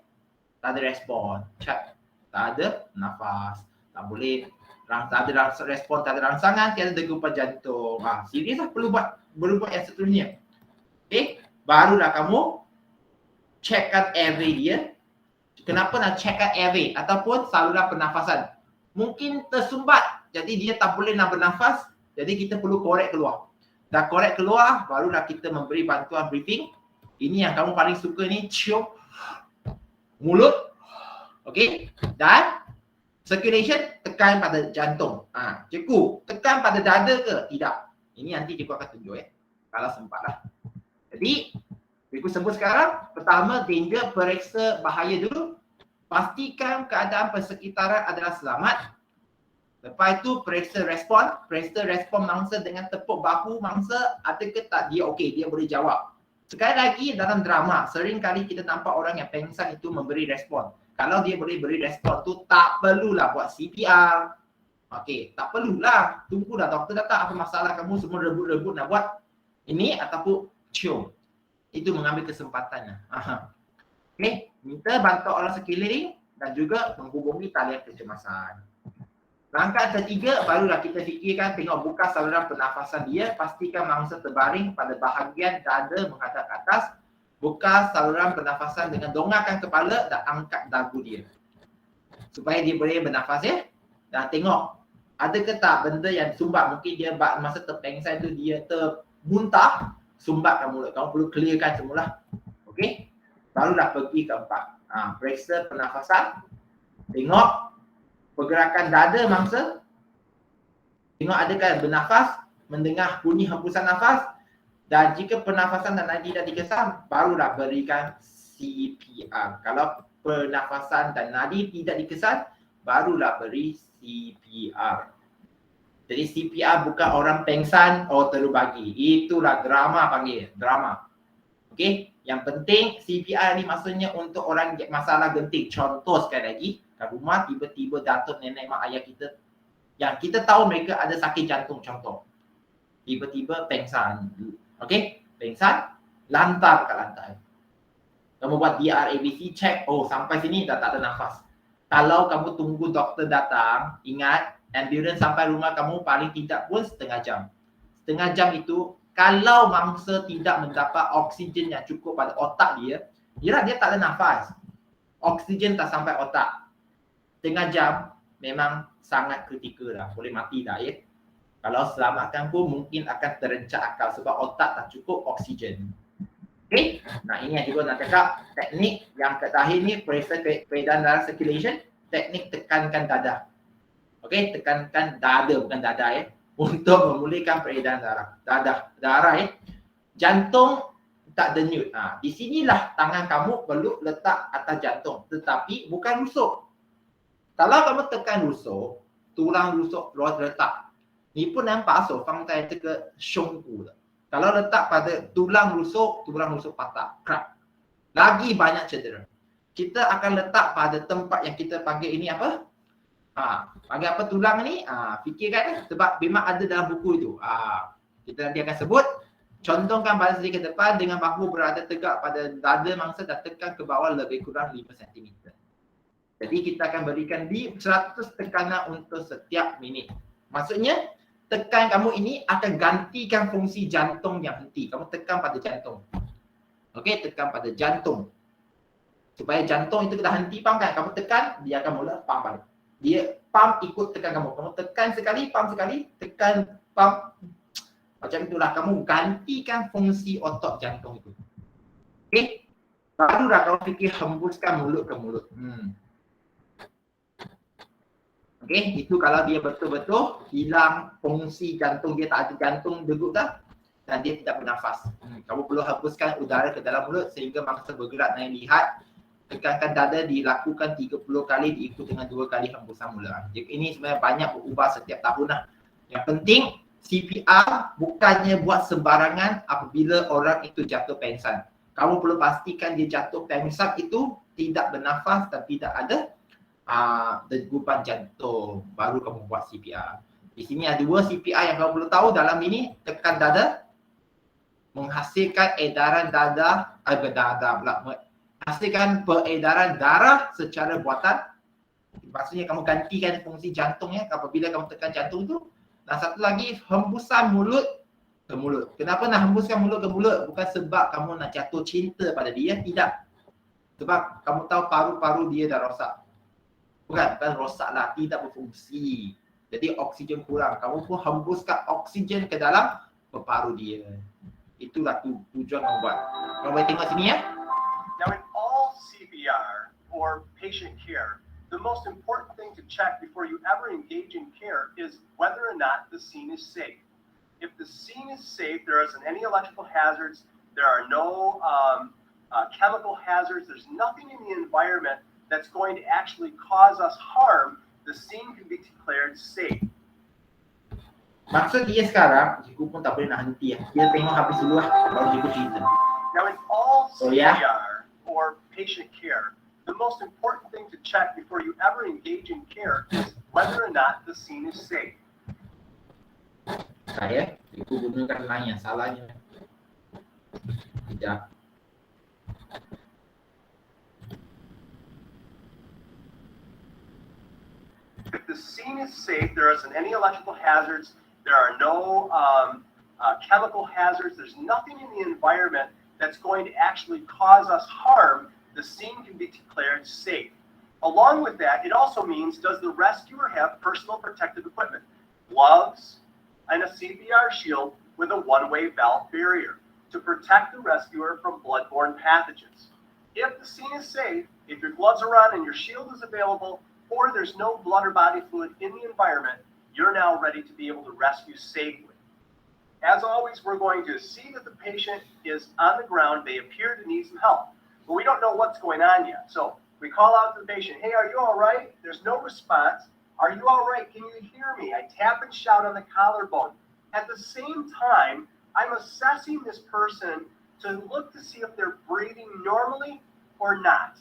tak ada respon. Check. Tak ada nafas. Tak boleh. Tak ada respon, tak ada rangsangan, tiada degupan jantung. Serius lah perlu buat yang seterusnya. Okay? Barulah kamu checkkan airway dia. Kenapa nak checkkan airway ataupun saluran pernafasan? Mungkin tersumbat, jadi dia tak boleh nak bernafas, jadi kita perlu korek keluar. Dah korek keluar, barulah kita memberi bantuan breathing. Ini yang kamu paling suka ni, cium mulut. Okay? Dan circulation, tekan pada jantung. Cikgu, tekan pada dada ke? Tidak. Ini nanti cikgu akan tunjuk kalau sempat lah. Jadi, cikgu sebut sekarang, pertama danger, periksa bahaya dulu. Pastikan keadaan persekitaran adalah selamat. Lepas itu periksa respon mangsa dengan tepuk bahu mangsa, ada ke tak dia okey, dia boleh jawab. Sekali lagi dalam drama, sering kali kita nampak orang yang pengsan itu memberi respon. Kalau dia boleh beri respon tu, tak perlulah buat CPR. Okey, tak perlulah. Tunggulah doktor datang, apa masalah kamu semua rebut-rebut nak buat ini ataupun cium. Itu mengambil kesempatannya. Okey, minta bantu orang sekeliling dan juga menghubungi talian kecemasan. Langkah ketiga, barulah kita fikirkan, tengok buka saluran pernafasan dia, pastikan mangsa terbaring pada bahagian dada menghadap ke atas, buka saluran pernafasan dengan dongakkan kepala dan angkat dagu dia. Supaya dia boleh bernafas ya. Dan tengok, ada ke tak benda yang sumbat, mungkin dia masa terpengsan tu dia termuntah, sumbatkan mulut. Kamu perlu clearkan semula. Okey? Barulah pergi ke 4. Periksa pernafasan. Tengok pergerakan dada mangsa. Tengok adakah bernafas, mendengar bunyi hembusan nafas. Dan jika pernafasan dan nadi dah dikesan, barulah berikan CPR. Kalau pernafasan dan nadi tidak dikesan, barulah beri CPR. Jadi CPR bukan orang pengsan, terus bagi. Itulah drama panggil, drama. Okey, yang penting CPR ni maksudnya untuk orang masalah genting. Contoh sekali lagi, kat rumah tiba-tiba datuk nenek mak ayah kita yang kita tahu mereka ada sakit jantung contoh. Tiba-tiba pengsan. Okey, pengsan, lantar kat lantai. Kamu buat DR ABC check, sampai sini dah tak ada nafas. Kalau kamu tunggu doktor datang, ingat ambulans sampai rumah kamu paling tidak pun setengah jam. Setengah jam itu kalau mangsa tidak mendapat oksigen yang cukup pada otak dia, dia tak ada nafas. Oksigen tak sampai otak. Setengah jam memang sangat kritikal dah, boleh mati dah ya. Kalau selamatkan pun mungkin akan terencak akal sebab otak tak cukup oksigen. Okey, nah ini yang juga nak cakap, teknik yang terakhir ni periksa peredaran darah circulation, teknik tekankan dada. Okey, tekankan dada bukan dada ya, untuk memulihkan peredaran darah ya. Jantung tak denyut. Di sinilah tangan kamu perlu letak atas jantung, tetapi bukan rusuk. Kalau kamu tekan rusuk, tulang rusuk letak. Ni pun nampak fang tai ke syongku. Kalau letak pada tulang rusuk patah, crack. Lagi banyak cedera. Kita akan letak pada tempat yang kita panggil ini apa? Panggil apa tulang ni? Fikirkan sebab memang ada dalam buku itu. Kita nanti akan sebut. Contohkan badan sendiri ke depan dengan bahu berada tegak pada dada mangsa dan tekan ke bawah lebih kurang 5 cm. Jadi kita akan berikan di 100 tekanan untuk setiap minit. Maksudnya tekan kamu ini akan gantikan fungsi jantung yang henti. Kamu tekan pada jantung. Okey, tekan pada jantung. Supaya jantung itu dah henti pump kan. Kamu tekan, dia akan mula pump balik. Dia pump ikut tekan kamu. Kamu tekan sekali, pump sekali, tekan, pump. Macam itulah kamu gantikan fungsi otot jantung itu. Okey. Barulah kamu fikir hembuskan mulut ke mulut. Okey, itu kalau dia betul-betul hilang fungsi jantung, dia tak ada jantung degup dah dan dia tidak bernafas. Kamu perlu hembuskan udara ke dalam mulut sehingga mangsa bergerak naik lihat. Tekankan dada dilakukan 30 kali diikut dengan 2 kali hembusan mula. Jadi ini sebenarnya banyak berubah setiap tahun lah. Yang penting CPR bukannya buat sembarangan apabila orang itu jatuh pengsan. Kamu perlu pastikan dia jatuh pengsan itu tidak bernafas dan tidak ada degupan jantung, baru kamu buat CPR. Di sini ada 2 CPR yang kamu perlu tahu dalam ini. Tekan dada, menghasilkan edaran hasilkan peredaran darah secara buatan. Maksudnya kamu gantikan fungsi jantungnya apabila kamu tekan jantung itu. Dan satu lagi, hembusan mulut ke mulut. Kenapa nak hembuskan mulut ke mulut? Bukan sebab kamu nak jatuh cinta pada dia, tidak. Sebab kamu tahu paru-paru dia dah rosak. Bukan rosak lah, tidak berfungsi. Jadi oksigen kurang. Kamu pun hembuskan oksigen ke dalam paru dia. Itulah tujuan kamu buat. Kamu boleh tengok sini ya. Now in all CPR or patient care, the most important thing to check before you ever engage in care is whether or not the scene is safe. If the scene is safe, there isn't any electrical hazards, there are no chemical hazards, there's nothing in the environment that's going to actually cause us harm, the scene can be declared safe. Maksud dia sekarang, cikgu pun tak boleh nak henti ya. Dia tengok habis dulu lah, baru cikgu cerita. Now in all CPR or patient care, the most important thing to check before you ever engage in care is whether or not the scene is safe. Saya, cikgu gunakan line yang salahnya. Sekejap. If the scene is safe, there isn't any electrical hazards, there are no chemical hazards, there's nothing in the environment that's going to actually cause us harm, the scene can be declared safe. Along with that, it also means, does the rescuer have personal protective equipment? Gloves and a CPR shield with a one-way valve barrier to protect the rescuer from bloodborne pathogens. If the scene is safe, if your gloves are on and your shield is available, or there's no blood or body fluid in the environment, you're now ready to be able to rescue safely. As always, we're going to see that the patient is on the ground. They appear to need some help, but we don't know what's going on yet. So we call out to the patient, hey, are you all right? There's no response. Are you all right? Can you hear me? I tap and shout on the collarbone. At the same time, I'm assessing this person to look to see if they're breathing normally or not.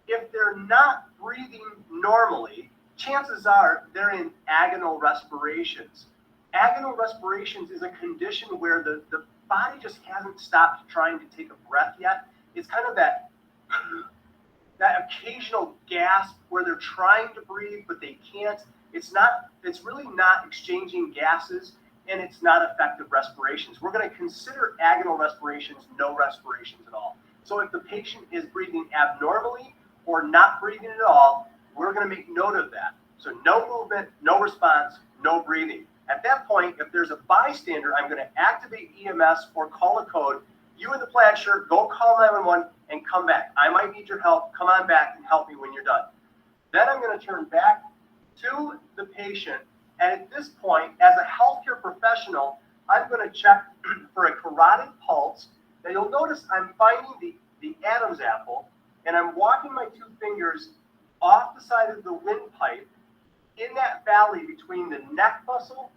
If they're not breathing normally, chances are they're in agonal respirations. Agonal respirations is a condition where the body just hasn't stopped trying to take a breath yet. It's kind of that occasional gasp where they're trying to breathe, but they can't. It's really not exchanging gases, and it's not effective respirations. We're going to consider agonal respirations no respirations at all. So if the patient is breathing abnormally or not breathing at all, we're going to make note of that. So no movement, no response, no breathing. At that point, if there's a bystander, I'm going to activate EMS or call a code. You in the plaid shirt, go call 911 and come back. I might need your help. Come on back and help me when you're done. Then I'm going to turn back to the patient. And at this point, as a healthcare professional, I'm going to check for a carotid pulse. Now you'll notice I'm finding the Adam's apple, and I'm walking my two fingers off the side of the windpipe in that valley between the neck muscle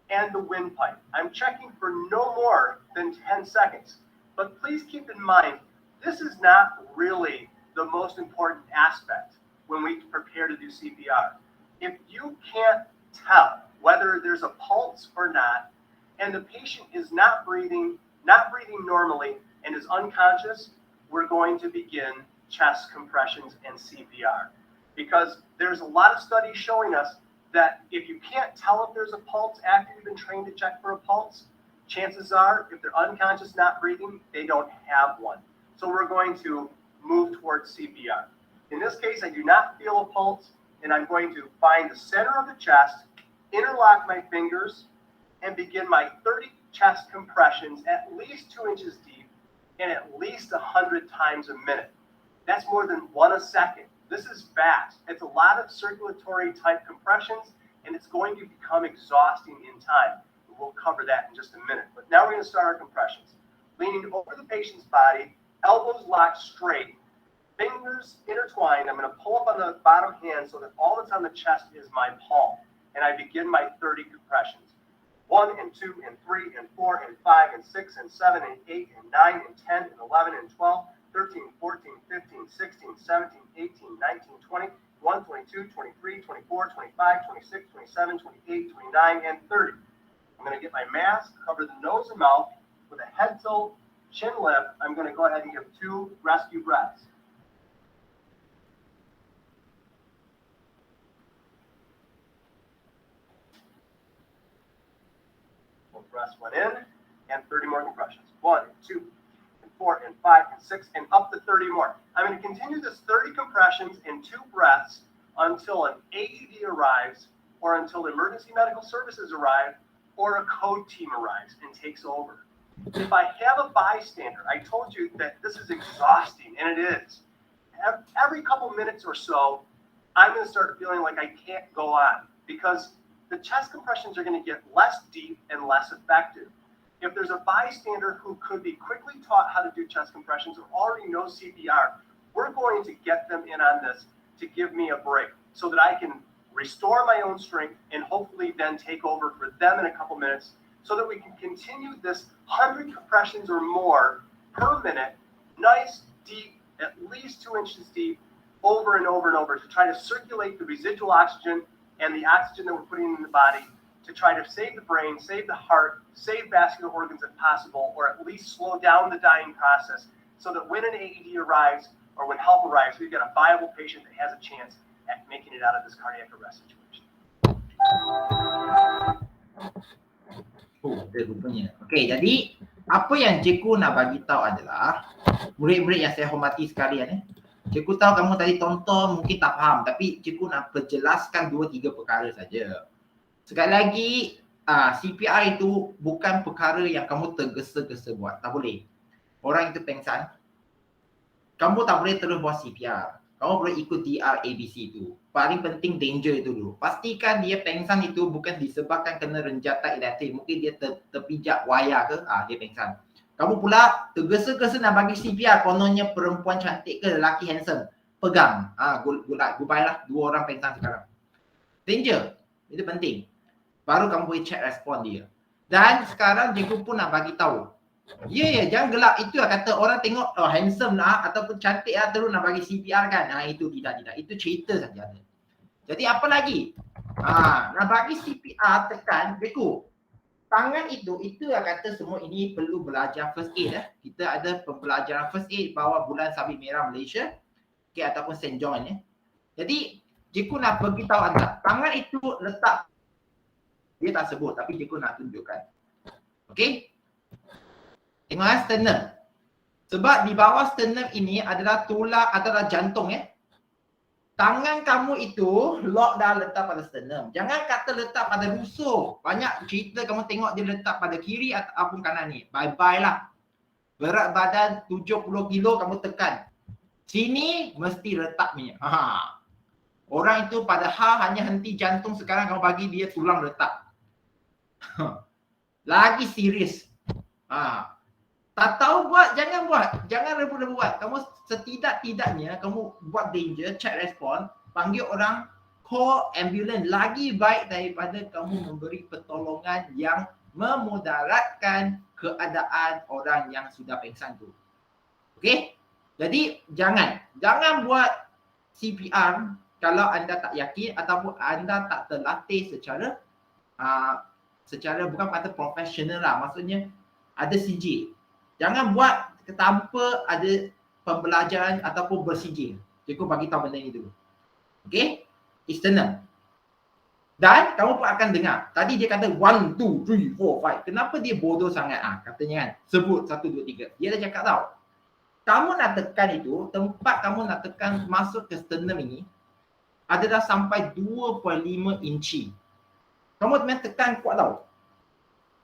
and the windpipe. I'm checking for no more than 10 seconds. But please keep in mind, this is not really the most important aspect when we prepare to do CPR. If you can't tell whether there's a pulse or not, and the patient is not breathing normally, and is unconscious, we're going to begin chest compressions and CPR. Because there's a lot of studies showing us that if you can't tell if there's a pulse after you've been trained to check for a pulse, chances are, if they're unconscious, not breathing, they don't have one. So we're going to move towards CPR. In this case, I do not feel a pulse, and I'm going to find the center of the chest, interlock my fingers, and begin my 30 chest compressions at least 2 inches deep and at least 100 times a minute. That's more than 1 a second. This is fast. It's a lot of circulatory type compressions, and it's going to become exhausting in time. We'll cover that in just a minute. But now we're going to start our compressions. Leaning over the patient's body, elbows locked straight, fingers intertwined. I'm going to pull up on the bottom hand so that all that's on the chest is my palm. And I begin my 30 compressions. 1 and 2 and 3 and 4 and 5 and 6 and 7 and 8 and 9 and 10 and 11 and 12, 13, 14, 15, 16, 17, 18, 19, 20, 21, 22, 23, 24, 25, 26, 27, 28, 29, and 30. I'm going to get my mask, cover the nose and mouth with a head tilt, chin lift. I'm going to go ahead and give 2 rescue breaths. We'll press 1 in and 30 more compressions. 1, 2, 4 and 5 and 6 and up to 30 more. I'm going to continue this 30 compressions and 2 breaths until an AED arrives, or until emergency medical services arrive, or a code team arrives and takes over. If I have a bystander, I told you that this is exhausting, and it is. Every couple minutes or so, I'm going to start feeling like I can't go on, because the chest compressions are going to get less deep and less effective. If there's a bystander who could be quickly taught how to do chest compressions or already knows CPR, we're going to get them in on this to give me a break so that I can restore my own strength and hopefully then take over for them in a couple minutes so that we can continue this 100 compressions or more per minute, nice, deep, at least 2 inches deep, over and over and over to try to circulate the residual oxygen and the oxygen that we're putting in the body to try to save the brain, save the heart, save vascular organs if possible, or at least slow down the dying process so that when an AED arrives or when help arrives, we've got a viable patient that has a chance at making it out of this cardiac arrest situation. Oh, ada rupanya. Okey, jadi apa yang cikgu nak bagi tahu adalah murid-murid yang saya hormati sekalian Cikgu tahu kamu tadi tonton mungkin tak faham, tapi cikgu nak perjelaskan 2-3 perkara saja. Sekali lagi, CPR itu bukan perkara yang kamu tergesa-gesa buat. Tak boleh. Orang itu pengsan, kamu tak boleh terus buat CPR. Kamu boleh ikut DRABC itu. Paling penting danger itu dulu. Pastikan dia pengsan itu bukan disebabkan kena renjatan elektrik. Mungkin dia terpijak wayar ke, dia pengsan. Kamu pula tergesa-gesa nak bagi CPR, kononnya perempuan cantik ke lelaki handsome. Pegang. Goodbye lah. 2 orang pengsan sekarang. Danger. Itu penting. Baru kamu boleh check respon dia. Dan sekarang cikgu pun nak bagi tahu. Ya, jangan gelak. Itu lah kata orang tengok handsome lah ataupun cantik lah terus nak bagi CPR kan. Itu tidak. Itu cerita saja. Jadi apa lagi? Nak bagi CPR tekan, cikgu. Tangan itu lah kata semua ini perlu belajar first aid Kita ada pembelajaran first aid bawah Bulan Sabit Merah Malaysia. Ataupun St. John Jadi, cikgu nak beritahu anda, tangan itu letak, dia tak sebut tapi cikgu nak tunjukkan. Okey? Tengok sternum. Sebab di bawah sternum ini adalah tulang, adalah jantung Tangan kamu itu lock dah letak pada sternum. Jangan kata letak pada rusuk. Banyak cerita kamu tengok dia letak pada kiri ataupun kanan ni. Bye-bye lah. Berat badan 70 kilo kamu tekan. Sini mesti letak ni. Orang itu padahal hanya henti jantung, sekarang kamu bagi dia tulang letak. Lagi serius. Tak tahu buat, jangan buat. Jangan rebut-rebut buat. Kamu setidak-tidaknya kamu buat danger, check respon, panggil orang, call ambulans. Lagi baik daripada kamu memberi pertolongan yang memudaratkan keadaan orang yang sudah pengsan tu. Okey? Jadi jangan buat CPR kalau anda tak yakin ataupun anda tak terlatih secara bukan kata profesional lah. Maksudnya ada CJ. Jangan buat tanpa ada pembelajaran ataupun bersijil. Cikgu bagi tahu benda ini dulu. Okey? External. Dan kamu pun akan dengar. Tadi dia kata 1, 2, 3, 4, 5. Kenapa dia bodoh sangat? Katanya kan. Sebut 1, 2, 3. Dia dah cakap tau. Kamu nak tekan itu, tempat kamu nak tekan masuk ke sternum ini adalah sampai 2.5 inci. Kamu memang tekan kuat tau.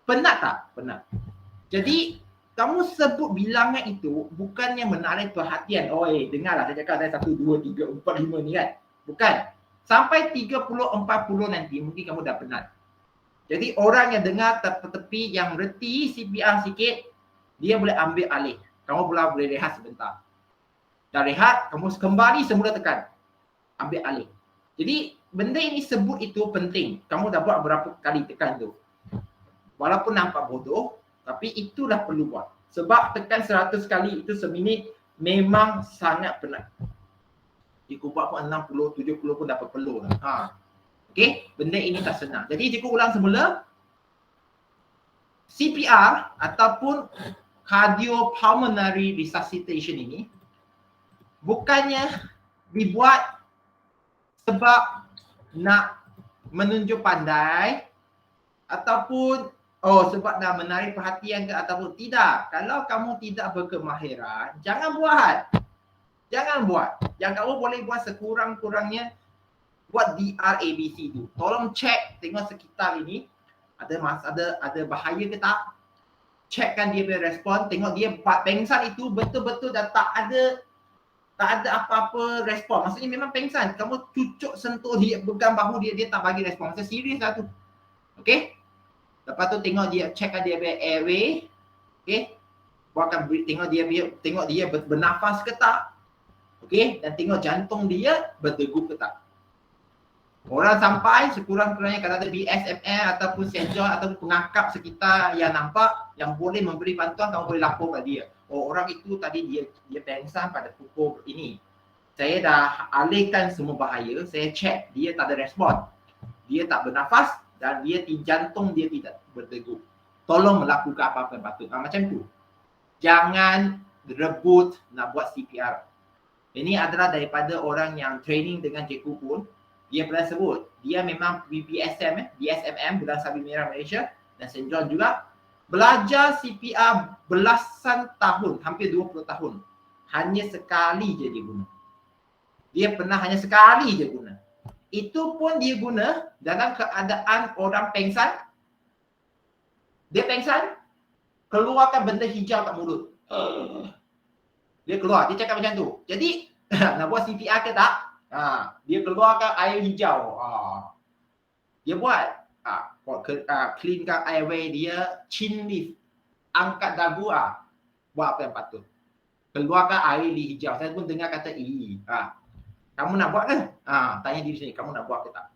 Penat tak? Penat. Jadi kamu sebut bilangan itu bukannya menarik perhatian. Dengarlah saya cakap saya 1, 2, 3, 4, 5 ni kan. Bukan. Sampai 30, 40 nanti mungkin kamu dah penat. Jadi orang yang dengar tepi yang reti CPR sikit, dia boleh ambil alih. Kamu pula boleh rehat sebentar. Dah rehat, kamu kembali semula tekan. Ambil alih. Jadi benda ini sebut itu penting. Kamu dah buat berapa kali tekan tu. Walaupun nampak bodoh, tapi itulah perlu buat. Sebab tekan 100 kali itu seminit memang sangat penat. Cikgu buat pun 60, 70 pun dapat perlu lah. Okey, benda ini tak senang. Jadi cikgu ulang semula. CPR ataupun cardiopulmonary resuscitation ini bukannya dibuat sebab nak menunjuk pandai ataupun sebab nak menarik perhatian ke ataupun tidak. Kalau kamu tidak berkemahiran, jangan buat. Jangan buat. Yang kamu boleh buat sekurang-kurangnya buat DRABC tu. Tolong cek, tengok sekitar ini ada bahaya ke tak. Cekkan dia punya respon, tengok dia pengsan itu betul-betul dah tak ada apa-apa respon. Maksudnya memang pengsan. Kamu cucuk sentuh dia, pegang bahu dia tak bagi respon. Maksudnya serius lah tu. Okey? Lepas tu tengok dia, cekkan dia punya airway. Okey? Buatkan tengok dia bernafas ke tak. Okey? Dan tengok jantung dia berdegup ke tak. Orang sampai sekurang-kurangnya kalau ada BSML ataupun St. John ataupun pengakap sekitar yang nampak yang boleh memberi bantuan, kamu boleh lapor pada dia. Orang itu tadi dia pengsan pada pukul ini. Saya dah alihkan semua bahaya, saya cek dia tak ada respon. Dia tak bernafas dan jantung dia tidak berdegup. Tolong melakukan apa-apa yang patut. Macam tu. Jangan rebut nak buat CPR. Ini adalah daripada orang yang training dengan cikgu pun. dia pernah sebut, dia memang BPSM, BSMM, Bulan Sabit Merah Malaysia dan St. John juga, belajar CPR belasan tahun, hampir 20 tahun. Hanya sekali je dia guna. Dia pernah hanya sekali je guna. Itu pun dia guna dalam keadaan orang pengsan. Dia pengsan, keluarkan benda hijau kat mulut. Dia keluar, dia cakap macam tu. Jadi, nak buat CPR ke tak? Dia keluarkan air hijau. Dia buat. Cleankan airway dia, chin lift. Angkat dagu. Buat apa yang patut. Keluarkan air hijau. Saya pun dengar kata, kamu nak buat ke? Tanya diri sini, kamu nak buat ke tak?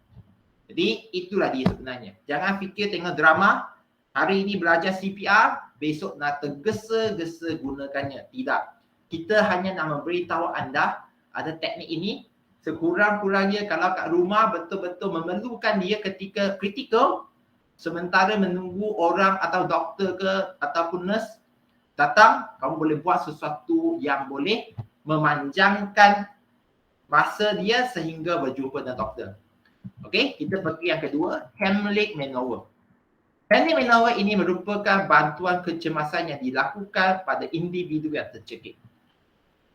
Jadi, itulah dia sebenarnya. Jangan fikir tengok drama, hari ini belajar CPR, besok nak tergesa-gesa gunakannya. Tidak. Kita hanya nak memberitahu anda ada teknik ini. Sekurang-kurangnya kalau kat rumah betul-betul memerlukan dia ketika kritikal, sementara menunggu orang atau doktor ke ataupun nurse datang, kamu boleh buat sesuatu yang boleh memanjangkan masa dia sehingga berjumpa dengan doktor. Okey, kita pergi yang kedua, Heimlich maneuver. Heimlich maneuver ini merupakan bantuan kecemasan yang dilakukan pada individu yang tercekik.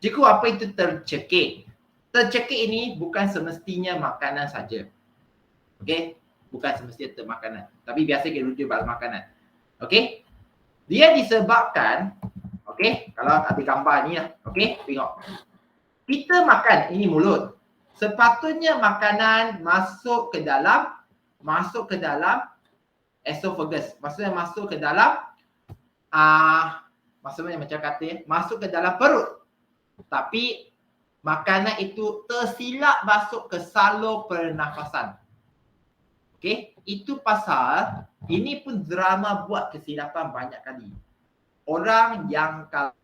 Jika apa itu tercekik? Tercekik ini bukan semestinya makanan saja. Okey, bukan semestinya makanan. Tapi biasa kita rujuk pada makanan. Okey? Dia disebabkan, okey, kalau ada gambar ni lah. Okey, tengok. Kita makan, ini mulut. Sepatutnya makanan masuk ke dalam esophagus. Maksudnya masuk ke dalam maksudnya macam kata masuk ke dalam perut. Tapi makanan itu tersilap masuk ke salur pernafasan. Okey, itu pasal ini pun drama buat kesilapan banyak kali. Orang yang kalau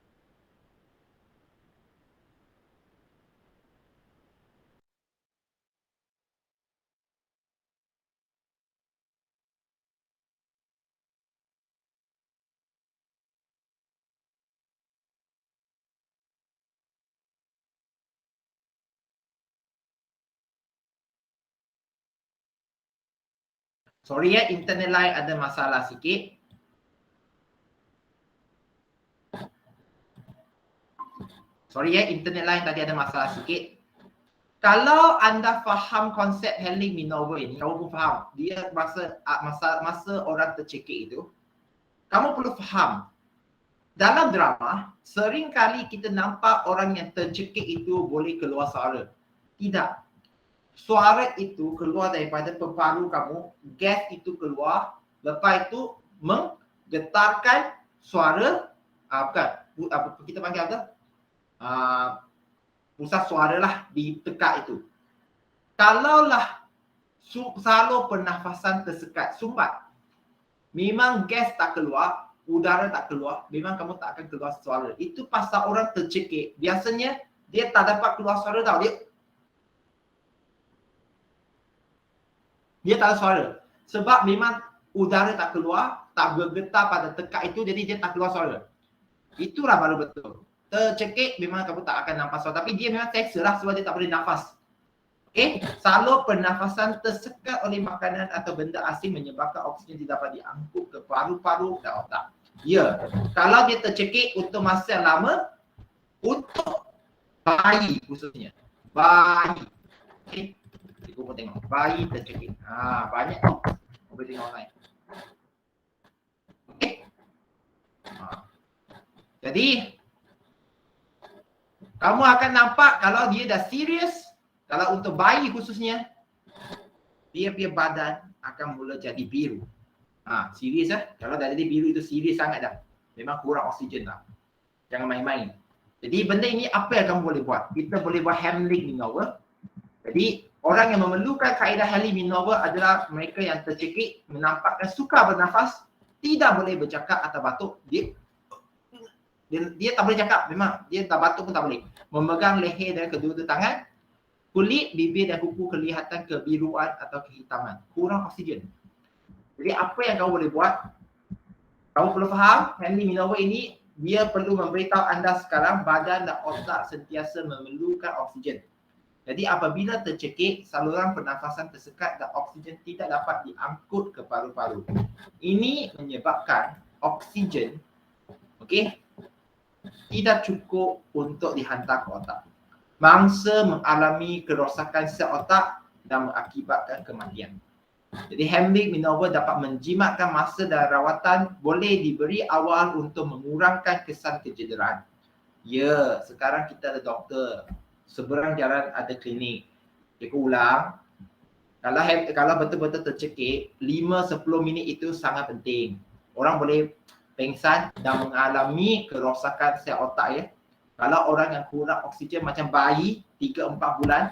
sorry ya, internet line ada masalah sikit. Sorry ya, internet line tadi ada masalah sikit. Kalau anda faham konsep Heimlich maneuver ini, kamu pun faham. Dia masa orang tercekik itu, kamu perlu faham. Dalam drama, sering kali kita nampak orang yang tercekik itu boleh keluar suara. Tidak. Suara itu keluar daripada peparu kamu, gas itu keluar, lepas itu menggetarkan suara, kita panggil apa? Pusat suara lah di tekak itu. Kalaulah salur pernafasan tersekat, sumbat, memang gas tak keluar, udara tak keluar, memang kamu tak akan keluar suara. Itu pasal orang tercekik. Biasanya dia tak dapat keluar suara tau. Dia tak ada suara. Sebab memang udara tak keluar, tak bergetar pada tekak itu, jadi dia tak keluar suara. Itulah baru betul. Tercekik memang kamu tak akan nampak suara. Tapi dia memang seksa lah sebab dia tak boleh nafas. Okey, salur pernafasan tersekat oleh makanan atau benda asing menyebabkan oksigen tidak dapat diangkut ke paru-paru dan otak. Ya, kalau dia tercekik untuk masa yang lama, untuk bayi khususnya. Bayi. Okey. Kita pun tengok. Bayi tercekik. Banyak tu. Boleh tengok online. Okey. Jadi, kamu akan nampak kalau dia dah serius, kalau untuk bayi khususnya, dia punya badan akan mula jadi biru. Serius lah. Kalau dah jadi biru itu serius sangat dah. Memang kurang oksigen dah. Jangan main-main. Jadi benda ini apa yang kamu boleh buat? Kita boleh buat Heimlich maneuver. Jadi orang yang memerlukan kaedah Heimlich maneuver adalah mereka yang tercekik, menampakkan sukar bernafas, tidak boleh bercakap atau batuk. Dia tak boleh cakap, memang dia tak batuk pun tak boleh. Memegang leher dengan kedua-dua tangan, kulit, bibir dan kuku kelihatan kebiruan atau kehitaman. Kurang oksigen. Jadi apa yang kamu boleh buat? Kamu perlu faham, Heimlich maneuver ini dia perlu memberitahu anda sekarang badan dan otak sentiasa memerlukan oksigen. Jadi apabila tercekik, saluran pernafasan tersekat dan oksigen tidak dapat diangkut ke paru-paru. Ini menyebabkan oksigen tidak cukup untuk dihantar ke otak. Mangsa mengalami kerosakan sel otak dan mengakibatkan kematian. Jadi Heimlich maneuver dapat menjimatkan masa dan rawatan boleh diberi awal untuk mengurangkan kesan kecederaan. Ya, sekarang kita ada doktor. Seberang jalan ada klinik. Cikgu ulang. Kalau betul-betul tercekik, 5-10 minit itu sangat penting. Orang boleh pengsan dan mengalami kerosakan sel otak ya. Kalau orang yang kurang oksigen macam bayi 3-4 bulan,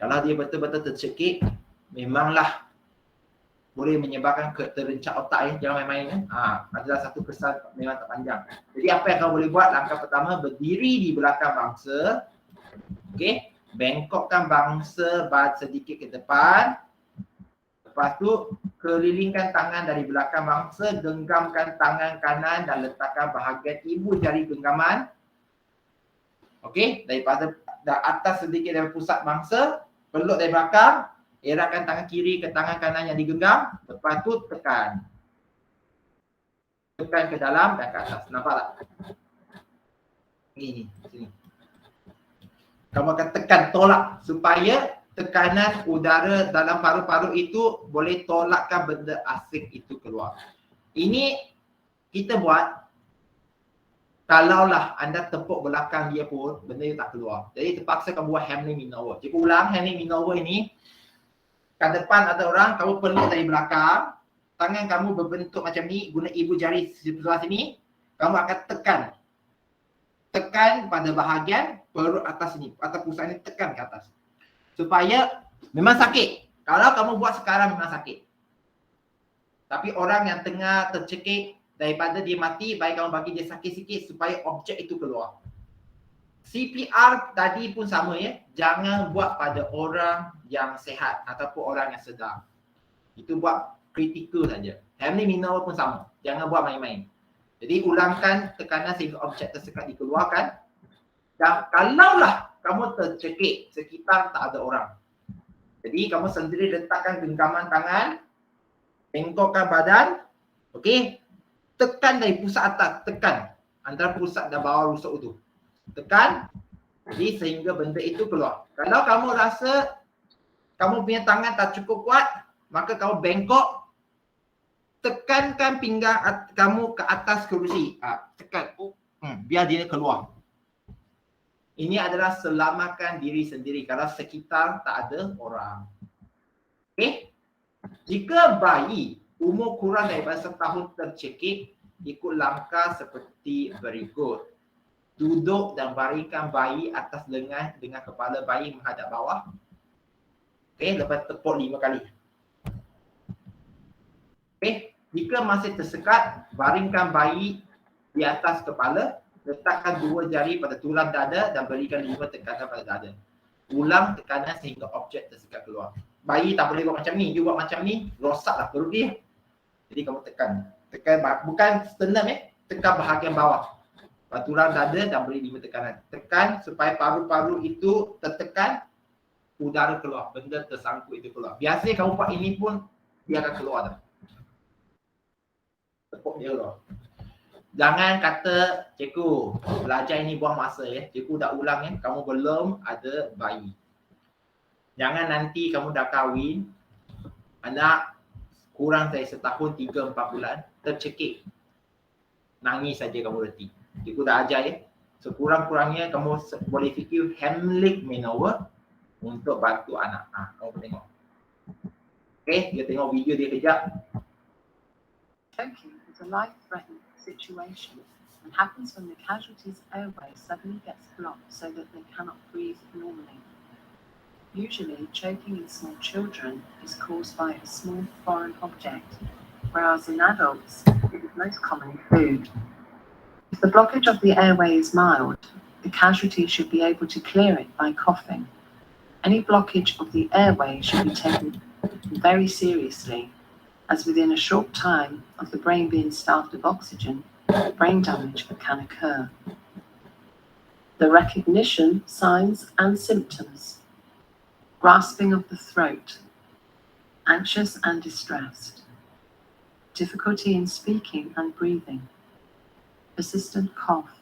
kalau dia betul-betul tercekik, memanglah boleh menyebabkan terencap otak ya. Jangan main-main ya. Adalah satu kesan memang tak panjang. Jadi apa yang kamu boleh buat? Langkah pertama, berdiri di belakang bangsa. Bengkokkan bangsa sedikit ke depan. Lepas tu kelilingkan tangan dari belakang bangsa, genggamkan tangan kanan dan letakkan bahagian ibu jari genggaman. Daripada atas sedikit dari pusat bangsa, peluk dari belakang, eratkan tangan kiri ke tangan kanan yang digenggam, lepas tu tekan. Tekan ke dalam dan ke atas. Nampak tak? Ini, sini. Kamu akan tekan, tolak supaya tekanan udara dalam paru-paru itu boleh tolakkan benda asing itu keluar. Ini kita buat kalaulah anda tepuk belakang dia pun benda itu tak keluar. Jadi terpaksa kamu buat Heimlich maneuver. Cikgu ulang, Heimlich maneuver ini kat depan ada orang, kamu peluk dari belakang, tangan kamu berbentuk macam ni, guna ibu jari sebelah sini, kamu akan tekan pada bahagian perut atas ni, atau pusat ni, tekan ke atas. Supaya memang sakit. Kalau kamu buat sekarang memang sakit. Tapi orang yang tengah tercekik, daripada dia mati, baik kamu bagi dia sakit sikit supaya objek itu keluar. CPR tadi pun sama ya. Jangan buat pada orang yang sehat ataupun orang yang sedang. Itu buat kritikal saja. Heimlich maneuver pun sama. Jangan buat main-main. Jadi ulangkan tekanan sehingga objek tersekat dikeluarkan. Dan kalaulah kamu tercekik, sekitar tak ada orang. Jadi kamu sendiri letakkan genggaman tangan, bengkokkan badan, tekan dari pusat atas, tekan antara pusat dan bawah rusuk itu. Tekan, jadi sehingga benda itu keluar. Kalau kamu rasa kamu punya tangan tak cukup kuat, maka kamu bengkok, tekankan pinggang kamu ke atas kerusi. Tekan, biar dia keluar. Ini adalah selamatkan diri sendiri kalau sekitar tak ada orang. Jika bayi umur kurang daripada setahun tercekik, ikut langkah seperti berikut. Duduk dan baringkan bayi atas lengan dengan kepala bayi menghadap bawah. Lepas tepuk 5 kali. Jika masih tersekat, baringkan bayi di atas kepala, letakkan 2 jari pada tulang dada dan berikan 5 tekanan pada dada. Ulang tekanan sehingga objek tersekat keluar. Bayi tak boleh buat macam ni, dia buat macam ni, rosaklah perut dia. Jadi kamu tekan, bukan sternum tekan bahagian bawah. Tulang dada dan beri 5 tekanan. Tekan supaya paru-paru itu tertekan, udara keluar, benda tersangkut itu keluar. Biasanya kamu buat ini pun dia akan keluar dah. Tepuk dia keluar. Jangan kata, cikgu, belajar ini buang masa ya. Cikgu dah ulang ya, kamu belum ada bayi. Jangan nanti kamu dah kahwin, anak kurang dari setahun, 3-4 bulan, tercekik. Nangis saja kamu reti. Cikgu dah ajar ya. Sekurang-kurangnya kamu boleh fikir Heimlich maneuver untuk bantu anak. Kamu tengok. Dia tengok video dia kejap. Choking is a life-threatening situation and happens when the casualty's airway suddenly gets blocked so that they cannot breathe normally. Usually, choking in small children is caused by a small foreign object, whereas in adults, it is most commonly food. If the blockage of the airway is mild, the casualty should be able to clear it by coughing. Any blockage of the airway should be taken very seriously, as within a short time of the brain being starved of oxygen, brain damage can occur. The recognition, signs and symptoms. Grasping of the throat. Anxious and distressed. Difficulty in speaking and breathing. Persistent cough.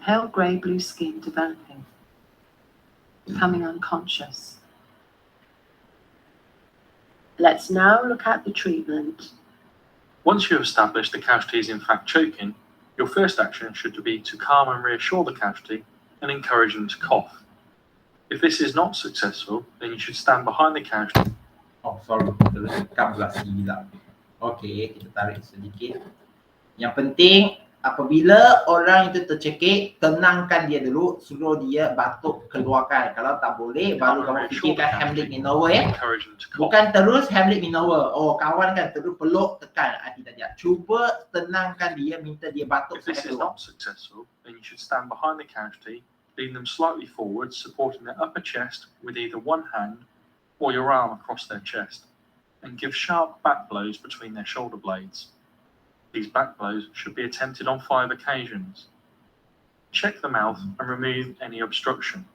Pale grey-blue skin developing. Becoming unconscious. Let's now look at the treatment. Once you have established the casualty is in fact choking, your first action should be to calm and reassure the casualty and encourage them to cough. If this is not successful, then you should stand behind the casualty. Oh, sorry, terekam pula silap. Okey, kita tarik sedikit. Yang penting, apabila orang itu tercekik, tenangkan dia dulu, suruh dia batuk keluarkan. Kalau tak boleh, baru kamu fikirkan Heimlich maneuver ya. Encourage them to cough. Bukan terus Heimlich maneuver. Oh, kawan kan terus peluk, tekan. Tidak. Cuba tenangkan dia, minta dia batuk If this sampai is keluar. not successful, then you should stand behind the casualty, lean them slightly forward, supporting their upper chest with either one hand or your arm across their chest, and give sharp back blows between their shoulder blades. These back blows should be attempted on 5 occasions. Check the mouth and remove any obstruction.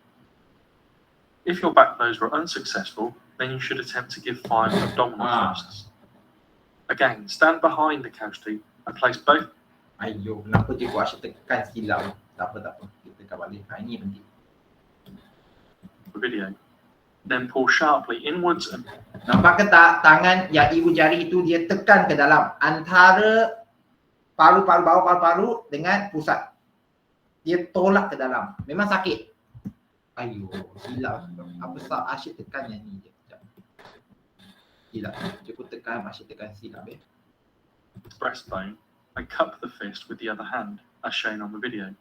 If your back blows were unsuccessful, then you should attempt to give 5 abdominal thrusts. Again, stand behind the casualty and place both Ayuh, kenapa cikgu asyik tekan silap? Tak apa. Kita tekan balik. Ini penting. the video. Then pull sharply inwards and Nampak ke tak tangan yang ibu jari itu dia tekan ke dalam antara paru-paru bawah paru-paru dengan pusat. Dia tolak ke dalam. Memang sakit. Ayuh, silap. Apa sebab asyik tekan yang ni? Sekejap. Silap. Cukup tekan, asyik tekan silap ya. breastbone and cup the fist with the other hand, as shown on the video.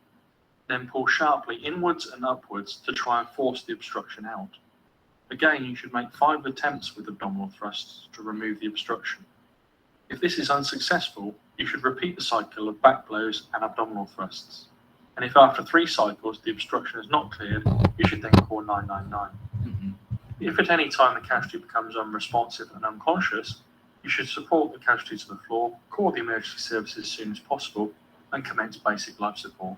Then pull sharply inwards and upwards to try and force the obstruction out. Again, you should make 5 attempts with abdominal thrusts to remove the obstruction. If this is unsuccessful, you should repeat the cycle of back blows and abdominal thrusts. And if after 3 cycles the obstruction is not cleared, you should then call 999. If at any time the casualty becomes unresponsive and unconscious, you should support the casualty to the floor, call the emergency services as soon as possible, and commence basic life support.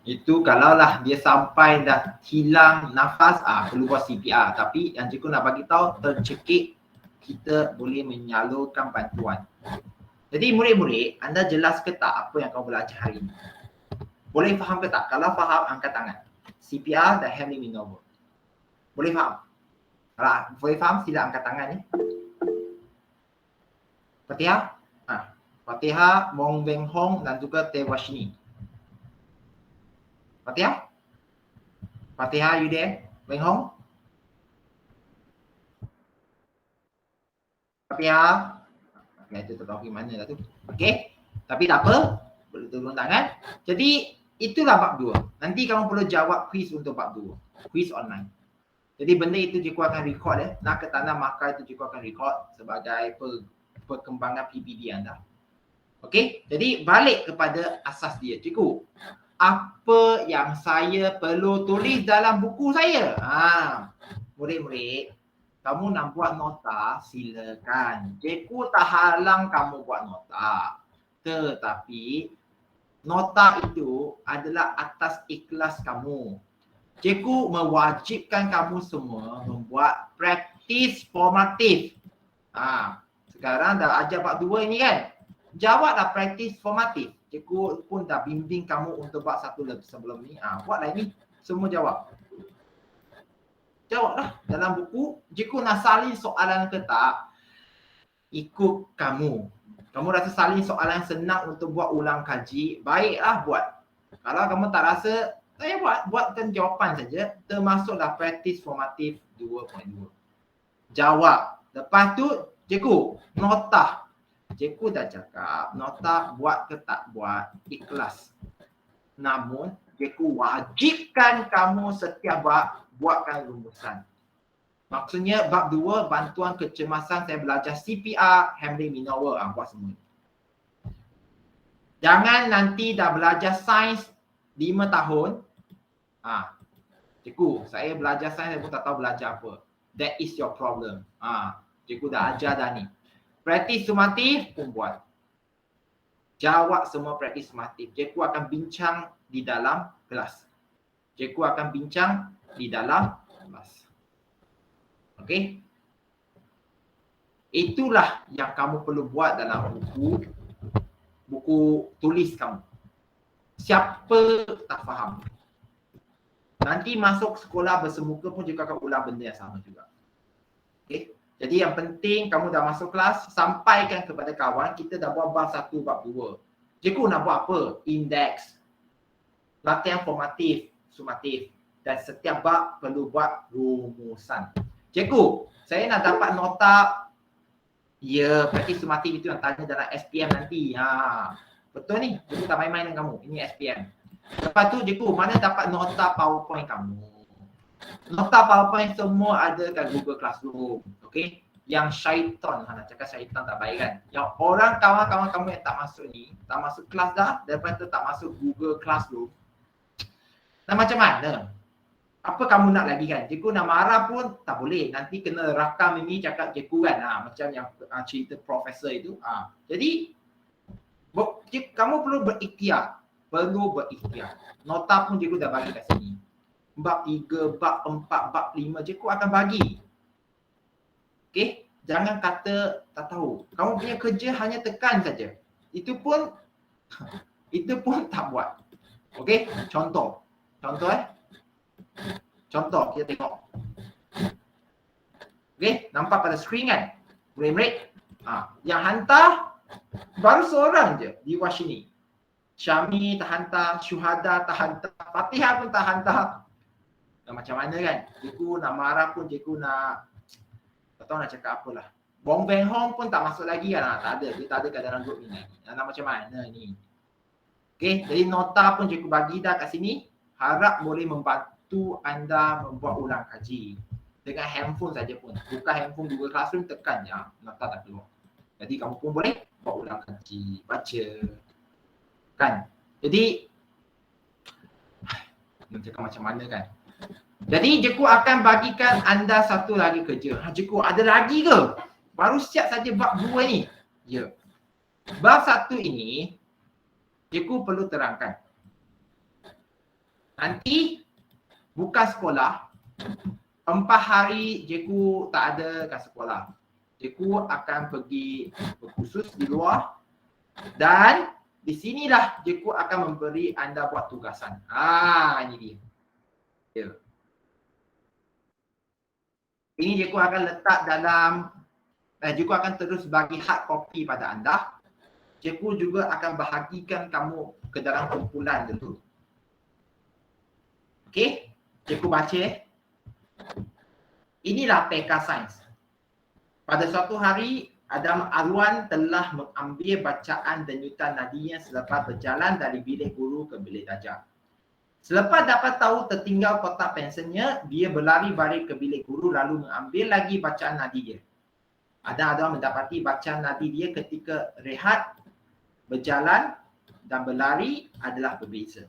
Itu kalaulah dia sampai dah hilang nafas, perlu buat CPR. Tapi yang cikgu nak bagi tahu, tercekik, kita boleh menyalurkan bantuan. Jadi murid-murid, anda jelas ke tak apa yang kamu belajar hari ini? Boleh faham ke tak? Kalau faham, angkat tangan. CPR dan Heimlich maneuver. Boleh faham? Kalau boleh faham, sila angkat tangan ni. Fatihah? Fatihah, Mong Weng Hong dan juga Teh Washini. Fatihah? Fatihah, you there? Weng Hong? Fatihah? Okay, itu tak tahu pergi mana lah tu. Okay, tapi tak apa. Boleh turun tangan. Jadi, itulah bab 2. Nanti kamu perlu jawab quiz untuk bab 2. Quiz online. Jadi, benda itu cikgu akan record ya. Nak ke tanah maka itu cikgu akan record sebagai perkembangan PPD anda. Okay, jadi balik kepada asas dia. Cikgu, apa yang saya perlu tulis dalam buku saya? Murid-murid, kamu nak buat nota, silakan. Cikgu tak halang kamu buat nota. Tetapi, nota itu adalah atas ikhlas kamu. Cikgu mewajibkan kamu semua membuat praktis formatif. Sekarang dah ajar bab 2 ini kan? Jawablah praktis formatif. Cikgu pun dah bimbing kamu untuk buat satu lebih sebelum ni. Buatlah ini. Semua jawab. Jawablah dalam buku. Cikgu nak salin soalan ke tak? Ikut kamu. Kamu rasa salin soalan senang untuk buat ulang kaji, baiklah buat. Kalau kamu tak rasa, saya buatkan jawapan saja. Termasuklah praktis formatif 2.2. Jawab. Lepas tu, cikgu, nota. Cikgu dah cakap, nota buat ke tak buat, ikhlas. Namun, cikgu wajibkan kamu setiap bab buatkan rumusan. Maksudnya, bab 2, bantuan kecemasan, saya belajar CPR, Heimlich maneuver, buat semua. Jangan nanti dah belajar sains 5 tahun. Cikgu, saya belajar sains, saya pun tak tahu belajar apa. That is your problem. Cikgu dah ajar dah ni. Praktis sumatif pun buat. jawab semua praktis sumatif. Cikgu akan bincang di dalam kelas. Cikgu akan bincang di dalam kelas. Okey? Itulah yang kamu perlu buat dalam buku tulis kamu. Siapa tak faham, nanti masuk sekolah bersemuka pun juga akan ulang benda yang sama juga. Okey? Jadi yang penting kamu dah masuk kelas, sampaikan kepada kawan, kita dah buat bab 1, bab 2. Cikgu nak buat apa? Indeks, latihan formatif, sumatif, dan setiap bab perlu buat rumusan. Cikgu, saya nak dapat nota. Ya, praktis sumatif itu yang tanya dalam SPM nanti. Betul ni, cikgu tak main-main dengan kamu. Ini SPM. Lepas tu cikgu, mana dapat nota PowerPoint kamu? Nota PowerPoint semua ada kat Google Classroom. Okey? Yang syaitan, nak cakap syaitan tak baik kan? Yang orang kawan-kawan kamu yang tak masuk ni, tak masuk kelas dah, lepas tu tak masuk Google Classroom. Dan macam mana? Apa kamu nak lagi kan? Cikgu nak marah pun tak boleh. Nanti kena rakam ini cakap cikgu kan. Macam yang cerita profesor itu. Jadi, kamu perlu berikhtiar. Nota pun cikgu dah bagi kat sini. Bab 3, bab 4, bab 5 cikgu akan bagi. Okey, jangan kata tak tahu. Kamu punya kerja hanya tekan saja. Itu pun tak buat. Okey, contoh kita tengok. Okey, nampak pada skrin kan? Frame rate. Yang hantar baru seorang je di Washini. Syami tak hantar, Syuhada tak hantar, Fatihah pun tak hantar. Macam mana kan? Cikgu nak marah pun cikgu nak, tak tahu nak cakap apalah. Bong Beng Hong pun tak masuk lagi kan? Tak ada, dia tak ada kat dalam grup ni. Nak macam mana ni? Okey, jadi nota pun cikgu bagi dah kat sini. Harap boleh membantu anda membuat ulang kaji. Dengan handphone saja pun. Buka handphone Google Classroom, tekan je. Nota tak keluar. Jadi kamu pun boleh buat ulang kaji. Baca. Kan? Jadi, nak cakap macam mana kan? Jadi cikgu akan bagikan anda satu lagi kerja. Cikgu ada lagi ke? Baru siap saja bab 2 ni. Ya. Bab 1 ini cikgu perlu terangkan. Nanti buka sekolah, 4 hari cikgu tak ada kat sekolah. Cikgu akan pergi berkhusus di luar dan di sinilah cikgu akan memberi anda buat tugasan. Ini dia. Ya. Ini cikgu akan letak dalam, cikgu akan terus bagi hard copy pada anda. Cikgu juga akan bahagikan kamu ke dalam kumpulan dulu. Okey, cikgu baca. Inilah PK Sains. Pada suatu hari, Adam Arwan telah mengambil bacaan denyutan nadinya selepas berjalan dari bilik guru ke bilik darjah. Selepas dapat tahu tertinggal kotak pensilnya, dia berlari balik ke bilik guru lalu mengambil lagi bacaan nadi dia. Adam mendapati bacaan nadi dia ketika rehat, berjalan dan berlari adalah berbeza.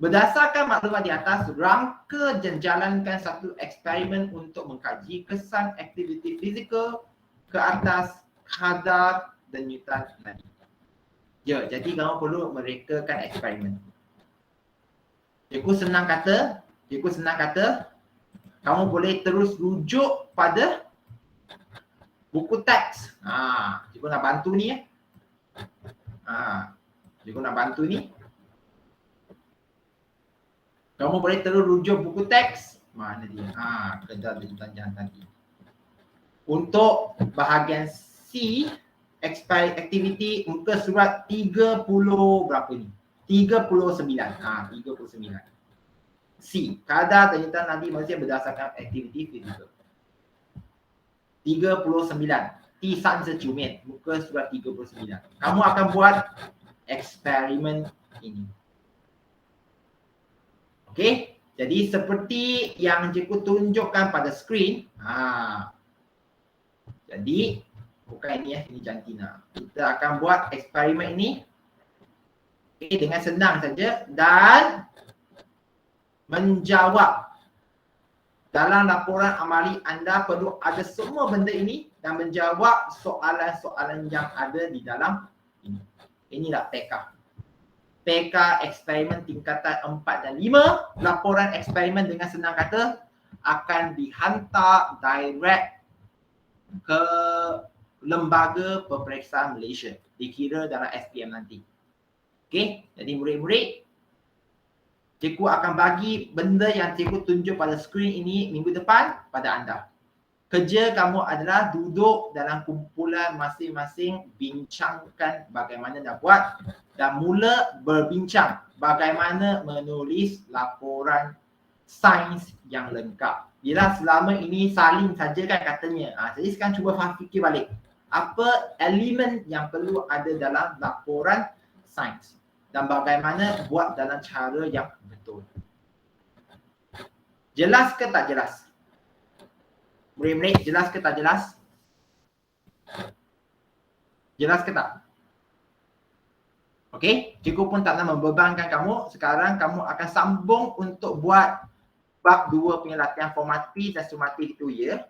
Berdasarkan maklumat di atas, rangka menjalankan satu eksperimen untuk mengkaji kesan aktiviti fizikal ke atas kadar denyutan nadi. Ya, jadi kamu perlu merekakan eksperimen. Cikgu senang kata, kamu boleh terus rujuk pada buku teks. Cikgu nak bantu ni Cikgu nak bantu ni. Kamu boleh terus rujuk buku teks. Mana dia? Kadar denyutan tadi. Untuk bahagian C, aktiviti muka surat 30 berapa ni? 39. 39. C. Kadar denyutan nadi manusia berdasarkan aktiviti fizikal. 39. T san secumin. Muka surat 39. Kamu akan buat eksperimen ini. Okey. Jadi seperti yang cikgu tunjukkan pada skrin. Jadi bukan ini ini jantina. Kita akan buat eksperimen ini. Dengan senang saja dan menjawab. Dalam laporan amali anda perlu ada semua benda ini dan menjawab soalan-soalan yang ada di dalam ini. inilah PK. PK eksperimen tingkatan 4 dan 5. Laporan eksperimen dengan senang kata akan dihantar direct ke Lembaga Peperiksaan Malaysia. Dikira dalam SPM nanti. Okey, jadi murid-murid, cikgu akan bagi benda yang cikgu tunjuk pada skrin ini minggu depan pada anda. Kerja kamu adalah duduk dalam kumpulan masing-masing, bincangkan bagaimana nak buat dan mula berbincang bagaimana menulis laporan sains yang lengkap. Yelah, selama ini salin saja kan katanya. Jadi sekarang cuba fikir balik. Apa elemen yang perlu ada dalam laporan sains dan bagaimana buat dalam cara yang betul. Jelas ke tak jelas? Murid-murid, jelas ke tak jelas? Jelas ke tak? Okey, cikgu pun tak nak membebankan kamu. Sekarang kamu akan sambung untuk buat bab 2 punya latihan formatif dan sumatif itu ya.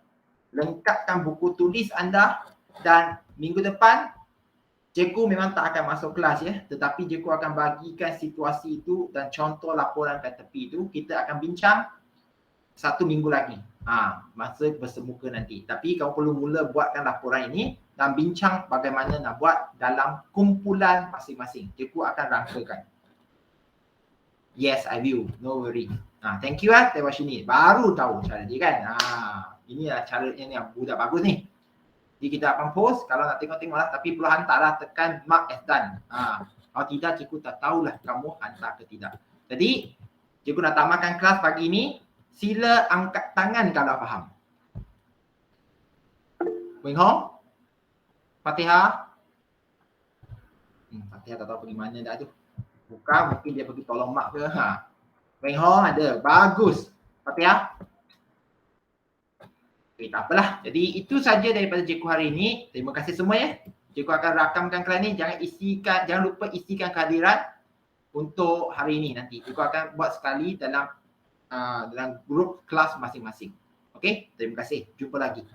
Lengkapkan buku tulis anda dan minggu depan cikgu memang tak akan masuk kelas ya. Tetapi cikgu akan bagikan situasi itu dan contoh laporan kat tepi itu. Kita akan bincang 1 minggu lagi. Masa bersemuka nanti. Tapi kamu perlu mula buatkan laporan ini dan bincang bagaimana nak buat dalam kumpulan masing-masing. Cikgu akan rangkakan. Yes, I will. No worry. Thank you Dewa Shini. Baru tahu cara dia kan. Inilah caranya yang budak bagus ni. Jadi kita akan post. Kalau nak tengok-tengoklah. Tapi perlu hantarlah, tekan mark as done. Kalau tidak, cikgu tak tahulah kamu hantar ke tidak. Jadi, cikgu nak tamatkan kelas pagi ni. Sila angkat tangan kalau faham. Wing Hong? Fatihah? Fatihah tak tahu pergi mana dah tu. Bukan, mungkin dia pergi tolong mak ke. Wing Hong ada. Bagus. Fatihah? Okay, tak apalah. Jadi itu saja daripada cikgu hari ini. Terima kasih semua ya. Cikgu akan rakamkan kelas ni. Jangan lupa isikan kehadiran untuk hari ini nanti. Cikgu akan buat sekali dalam grup kelas masing-masing. Okey, terima kasih. Jumpa lagi.